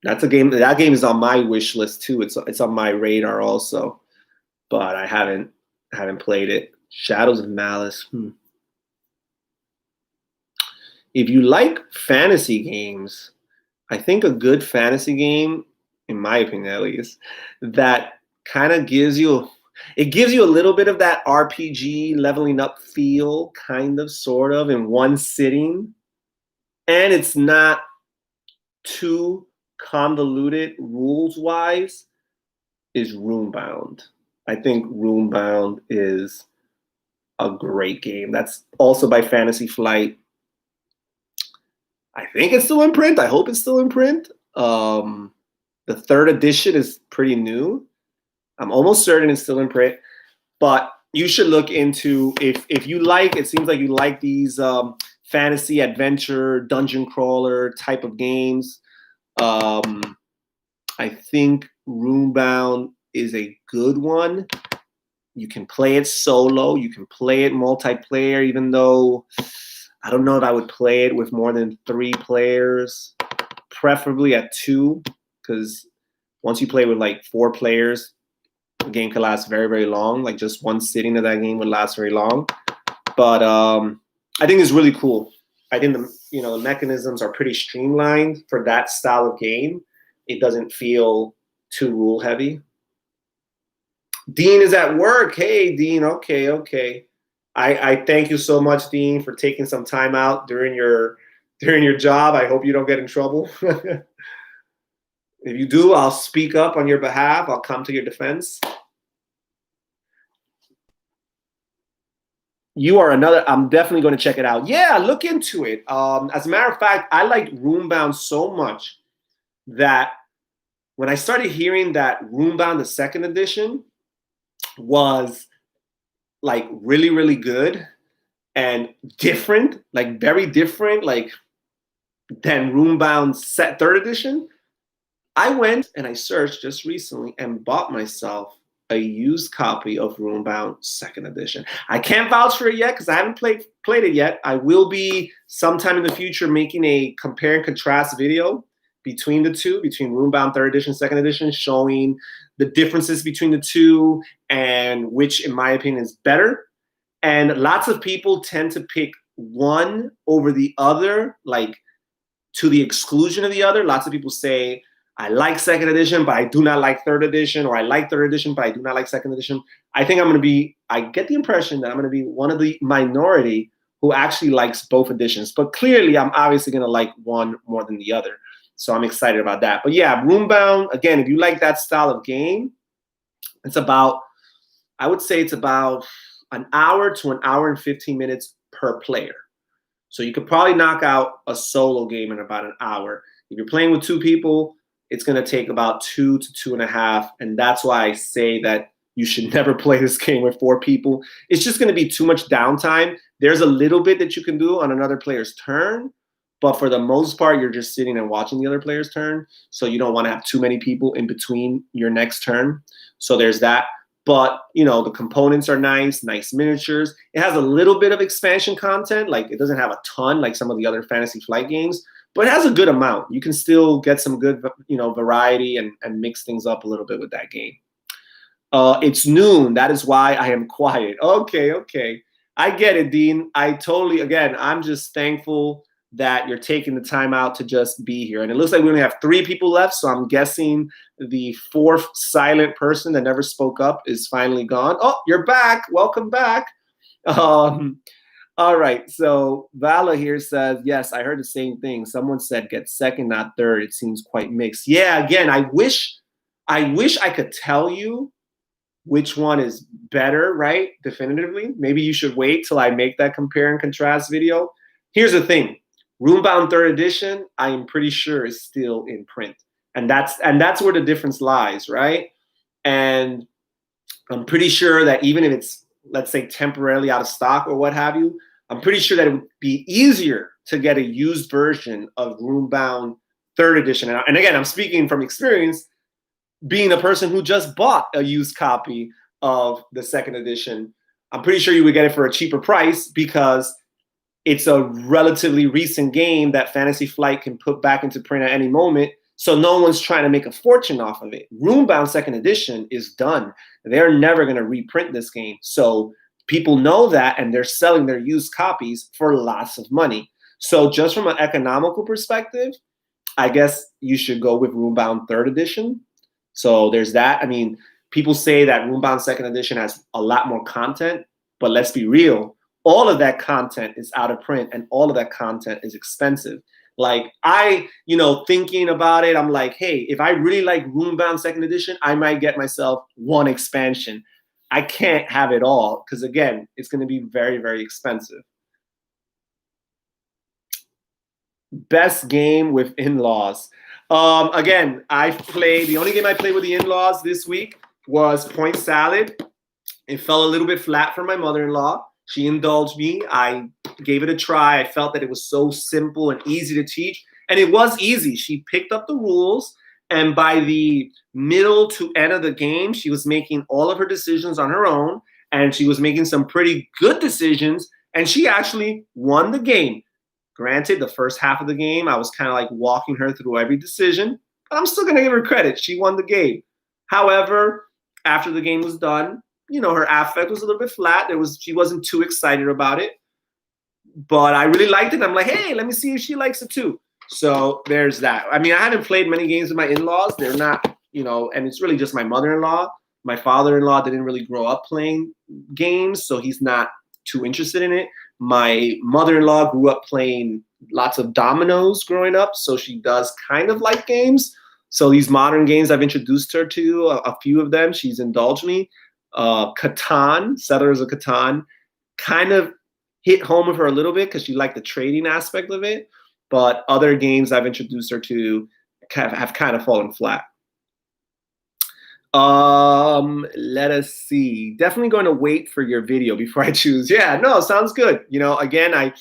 That's a game. That game is on my wish list too. It's on my radar also, but I haven't played it. Shadows of Malice. If you like fantasy games, I think a good fantasy game, in my opinion at least, that kind of gives you a little bit of that RPG leveling up feel, kind of, sort of, in one sitting, and it's not too convoluted rules-wise, is Roombound. I think Roombound is a great game. That's also by Fantasy Flight. I think it's still in print. I hope it's still in print. The 3rd edition is pretty new. I'm almost certain it's still in print. But you should look into, if you like, it seems like you like these fantasy adventure, dungeon crawler type of games. I think Roombound is a good one. You can play it solo. You can play it multiplayer, even though I don't know if I would play it with more than 3 players, preferably at 2, because once you play with like 4 players, the game can last very, very long. Like just one sitting of that game would last very long. But I think it's really cool. I think the mechanisms are pretty streamlined for that style of game. It doesn't feel too rule heavy. Dean is at work. Hey, Dean. Okay. I thank you so much, Dean, for taking some time out during your job. I hope you don't get in trouble. If you do, I'll speak up on your behalf. I'll come to your defense. You are another. I'm definitely going to check it out. Yeah, look into it. As a matter of fact, I like Roombound so much that when I started hearing that Roombound, the 2nd edition, was like really, really good and different, like very different, like than Roombound's 3rd edition, I went and I searched just recently and bought myself a used copy of Roombound 2nd edition. I can't vouch for it yet because I haven't played it yet. I will be sometime in the future making a compare and contrast video between the two, between Roombound 3rd edition, 2nd edition, showing the differences between the two and which, in my opinion, is better. And lots of people tend to pick one over the other, like to the exclusion of the other. Lots of people say, I like 2nd edition, but I do not like 3rd edition, or I like 3rd edition, but I do not like 2nd edition. I think I get the impression that I'm going to be one of the minority who actually likes both editions. But clearly, I'm obviously going to like one more than the other. So I'm excited about that. But yeah, Roombound, again, if you like that style of game, I would say it's about an hour to an hour and 15 minutes per player. So you could probably knock out a solo game in about an hour. If you're playing with 2 people, it's going to take about 2 to 2.5. And that's why I say that you should never play this game with 4 people. It's just going to be too much downtime. There's a little bit that you can do on another player's turn, but for the most part, you're just sitting and watching the other player's turn. So you don't want to have too many people in between your next turn. So there's that. But, the components are nice miniatures. It has a little bit of expansion content. Like, it doesn't have a ton like some of the other Fantasy Flight games, but it has a good amount. You can still get some good, variety and mix things up a little bit with that game. It's noon. That is why I am quiet. Okay. I get it, Dean. I'm just thankful that you're taking the time out to just be here. And it looks like we only have 3 people left, so I'm guessing the 4th silent person that never spoke up is finally gone. Oh, you're back. Welcome back. All right. So Vala here says, yes, I heard the same thing. Someone said get second, not third. It seems quite mixed. Yeah, again, I wish I could tell you which one is better, right? Definitively. Maybe you should wait till I make that compare and contrast video. Here's the thing. Roombound third edition, I am pretty sure is still in print. And that's where the difference lies, right? And I'm pretty sure that even if it's, let's say, temporarily out of stock or what have you, I'm pretty sure that it would be easier to get a used version of Roombound third edition. And again, I'm speaking from experience, being a person who just bought a used copy of the second edition. I'm pretty sure you would get it for a cheaper price because it's a relatively recent game that Fantasy Flight can put back into print at any moment. So no one's trying to make a fortune off of it. Roombound second edition is done. They're never going to reprint this game. So people know that, and they're selling their used copies for lots of money. So just from an economical perspective, I guess you should go with Roombound third edition. So there's that. I mean, people say that Roombound second edition has a lot more content, but let's be real. All of that content is out of print, and all of that content is expensive. Like thinking about it, I'm like, hey, if I really like Roombound second edition, I might get myself one expansion. I can't have it all because, again, it's going to be very, very expensive. Best game with in-laws. Again, the only game I played with the in-laws this week was Point Salad. It fell a little bit flat for my mother-in-law. She indulged me. I gave it a try. I felt that it was so simple and easy to teach. And it was easy. She picked up the rules. And by the middle to end of the game, she was making all of her decisions on her own. And she was making some pretty good decisions. And she actually won the game. Granted, the first half of the game, I was kind of like walking her through every decision. But I'm still going to give her credit. She won the game. However, after the game was done, her affect was a little bit flat. She wasn't too excited about it, but I really liked it. I'm like, hey, let me see if she likes it too. So there's that. I mean, I haven't played many games with my in-laws. They're not, and it's really just my mother-in-law. My father-in-law didn't really grow up playing games, so he's not too interested in it. My mother-in-law grew up playing lots of dominoes growing up, so she does kind of like games. So these modern games I've introduced her to, a few of them, she's indulged me. Catan, Settlers of Catan, kind of hit home with her a little bit because she liked the trading aspect of it. But other games I've introduced her to have kind of fallen flat. Let us see. Definitely going to wait for your video before I choose. Yeah, no, sounds good. Again, I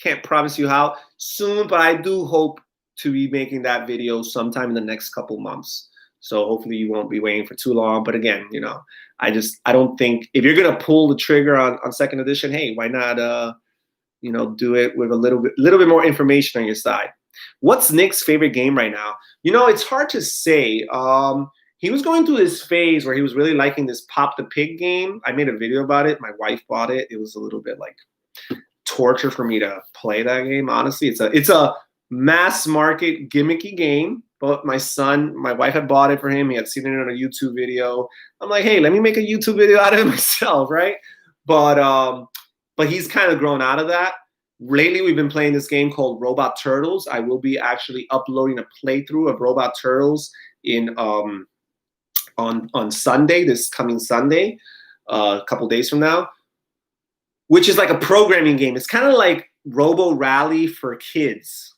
can't promise you how soon, but I do hope to be making that video sometime in the next couple months. So hopefully you won't be waiting for too long. But again, I don't think if you're gonna pull the trigger on second edition, hey, why not do it with a little bit more information on your side. What's Nick's favorite game right now? It's hard to say. He was going through this phase where he was really liking this Pop the Pig game. I made a video about it. My wife bought it. It was a little bit like torture for me to play that game. Honestly, it's a mass market gimmicky game. But my wife had bought it for him. He had seen it on a YouTube video. I'm like, hey, let me make a YouTube video out of it myself, right? But he's kind of grown out of that. Lately, we've been playing this game called Robot Turtles. I will be actually uploading a playthrough of Robot Turtles on Sunday, this coming Sunday, a couple days from now, which is like a programming game. It's kind of like Robo Rally for kids.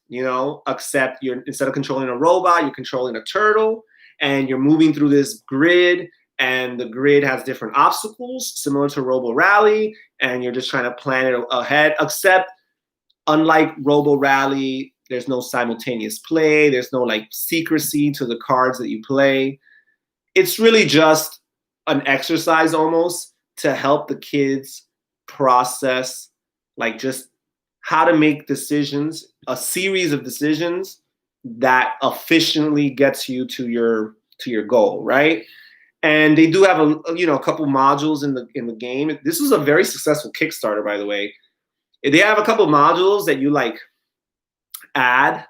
Except instead of controlling a robot, you're controlling a turtle, and you're moving through this grid, and the grid has different obstacles, similar to Robo Rally, and you're just trying to plan it ahead, except unlike Robo Rally, there's no simultaneous play, there's no like secrecy to the cards that you play. It's really just an exercise almost to help the kids process like just how to make decisions, a series of decisions that efficiently gets you to your goal, right? And they do have a couple modules in the game. This was a very successful Kickstarter, by the way. They have a couple modules that you add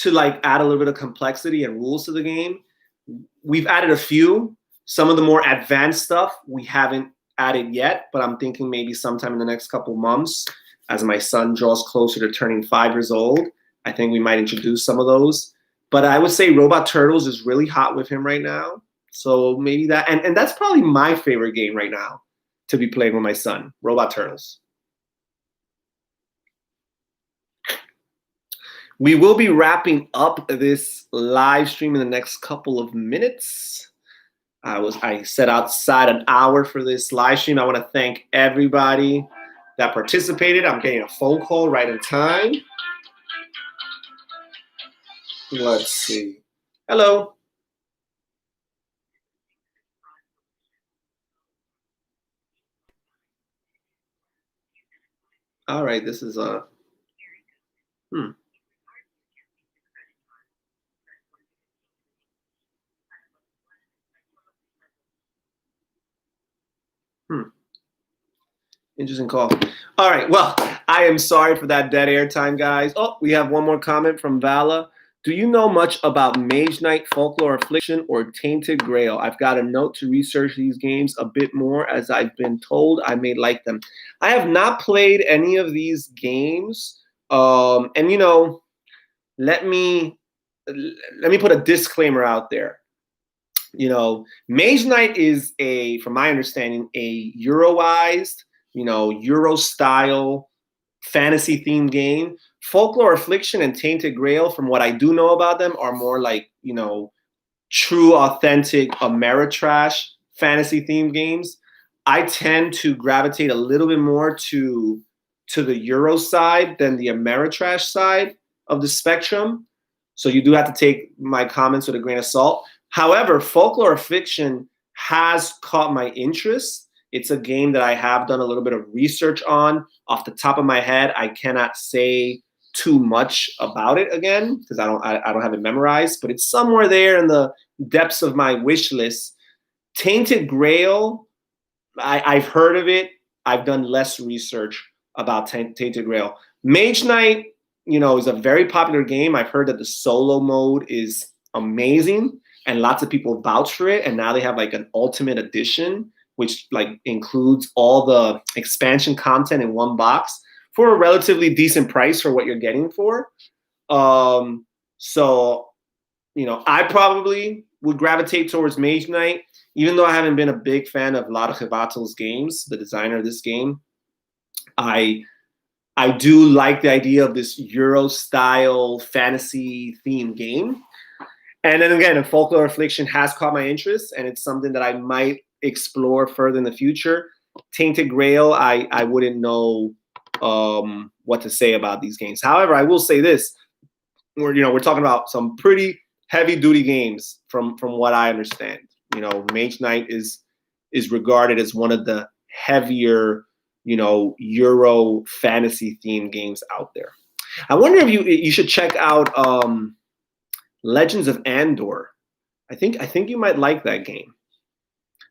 a little bit of complexity and rules to the game. We've added a few. Some of the more advanced stuff we haven't added yet, but I'm thinking maybe sometime in the next couple months. as my son draws closer to turning 5 years old, I think we might introduce some of those. But I would say Robot Turtles is really hot with him right now. So maybe that, and that's probably my favorite game right now to be playing with my son, Robot Turtles. We will be wrapping up this live stream in the next couple of minutes. I set outside an hour for this live stream. I want to thank everybody that participated. I'm getting a phone call right in time. Let's see. Hello. All right, this is a Interesting call. All right, well, I am sorry for that dead air time, guys. Oh, we have one more comment from Vala. Do you know much about Mage Knight, Folklore Affliction, or Tainted Grail? I've got a note to research these games a bit more, as I've been told I may like them. I have not played any of these games, and you know, let me put a disclaimer out there. You know, Mage Knight is from my understanding, a Euroized, Euro style fantasy themed game. Folklore Affliction and Tainted Grail, from what I do know about them, are more like, true, authentic Ameritrash fantasy themed games. I tend to gravitate a little bit more to the Euro side than the Ameritrash side of the spectrum. So you do have to take my comments with a grain of salt. However, Folklore Affliction has caught my interest. It's a game that I have done a little bit of research on. Off the top of my head, I cannot say too much about it again because I don't have it memorized, but it's somewhere there in the depths of my wish list. Tainted Grail, I've heard of it. I've done less research about Tainted Grail. Mage Knight, is a very popular game. I've heard that the solo mode is amazing and lots of people vouch for it. And now they have like an ultimate edition, which like includes all the expansion content in one box for a relatively decent price for what you're getting for. So, I probably would gravitate towards Mage Knight, even though I haven't been a big fan of Lara Jebato's games, the designer of this game. I do like the idea of this Euro style fantasy themed game. And then again, Folklore Affliction has caught my interest, and it's something that I might explore further in the future. Tainted Grail, I wouldn't know what to say about these games. However, I will say this: we're talking about some pretty heavy duty games from what I understand. Mage Knight is regarded as one of the heavier, Euro fantasy themed games out there. I wonder if you should check out Legends of Andor. I think you might like that game.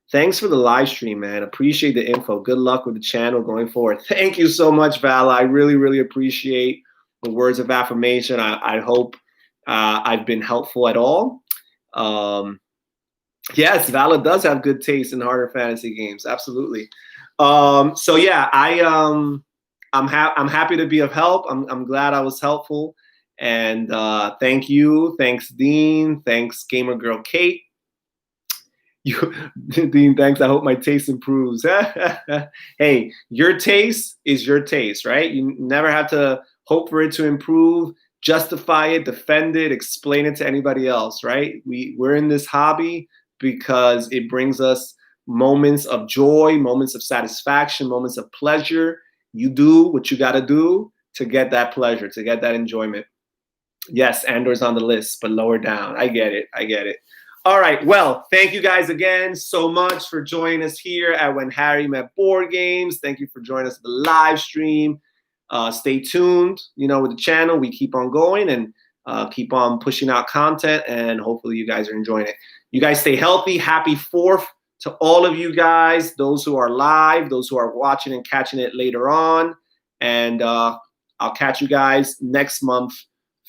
Thanks for the live stream, man. Appreciate the info. Good luck with the channel going forward. Thank you so much, Vala. I really, really appreciate the words of affirmation. I hope I've been helpful at all. Yes, Vala does have good taste in harder fantasy games. Absolutely. So yeah, I'm happy to be of help. I'm glad I was helpful. And thank you. Thanks, Dean. Thanks, Gamer Girl Kate. Dean, thanks. I hope my taste improves. Hey, your taste is your taste, right? You never have to hope for it to improve, justify it, defend it, explain it to anybody else, right? We're in this hobby because it brings us moments of joy, moments of satisfaction, moments of pleasure. You do what you got to do to get that pleasure, to get that enjoyment. Yes, Andor's on the list, but lower down. I get it. All right. Well, thank you guys again so much for joining us here at When Harry Met Board Games. Thank you for joining us at the live stream. Stay tuned, with the channel. We keep on going and keep on pushing out content, and hopefully you guys are enjoying it. You guys stay healthy. Happy 4th to all of you guys, those who are live, those who are watching and catching it later on. And I'll catch you guys next month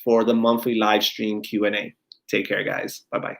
for the monthly live stream Q&A. Take care, guys. Bye-bye.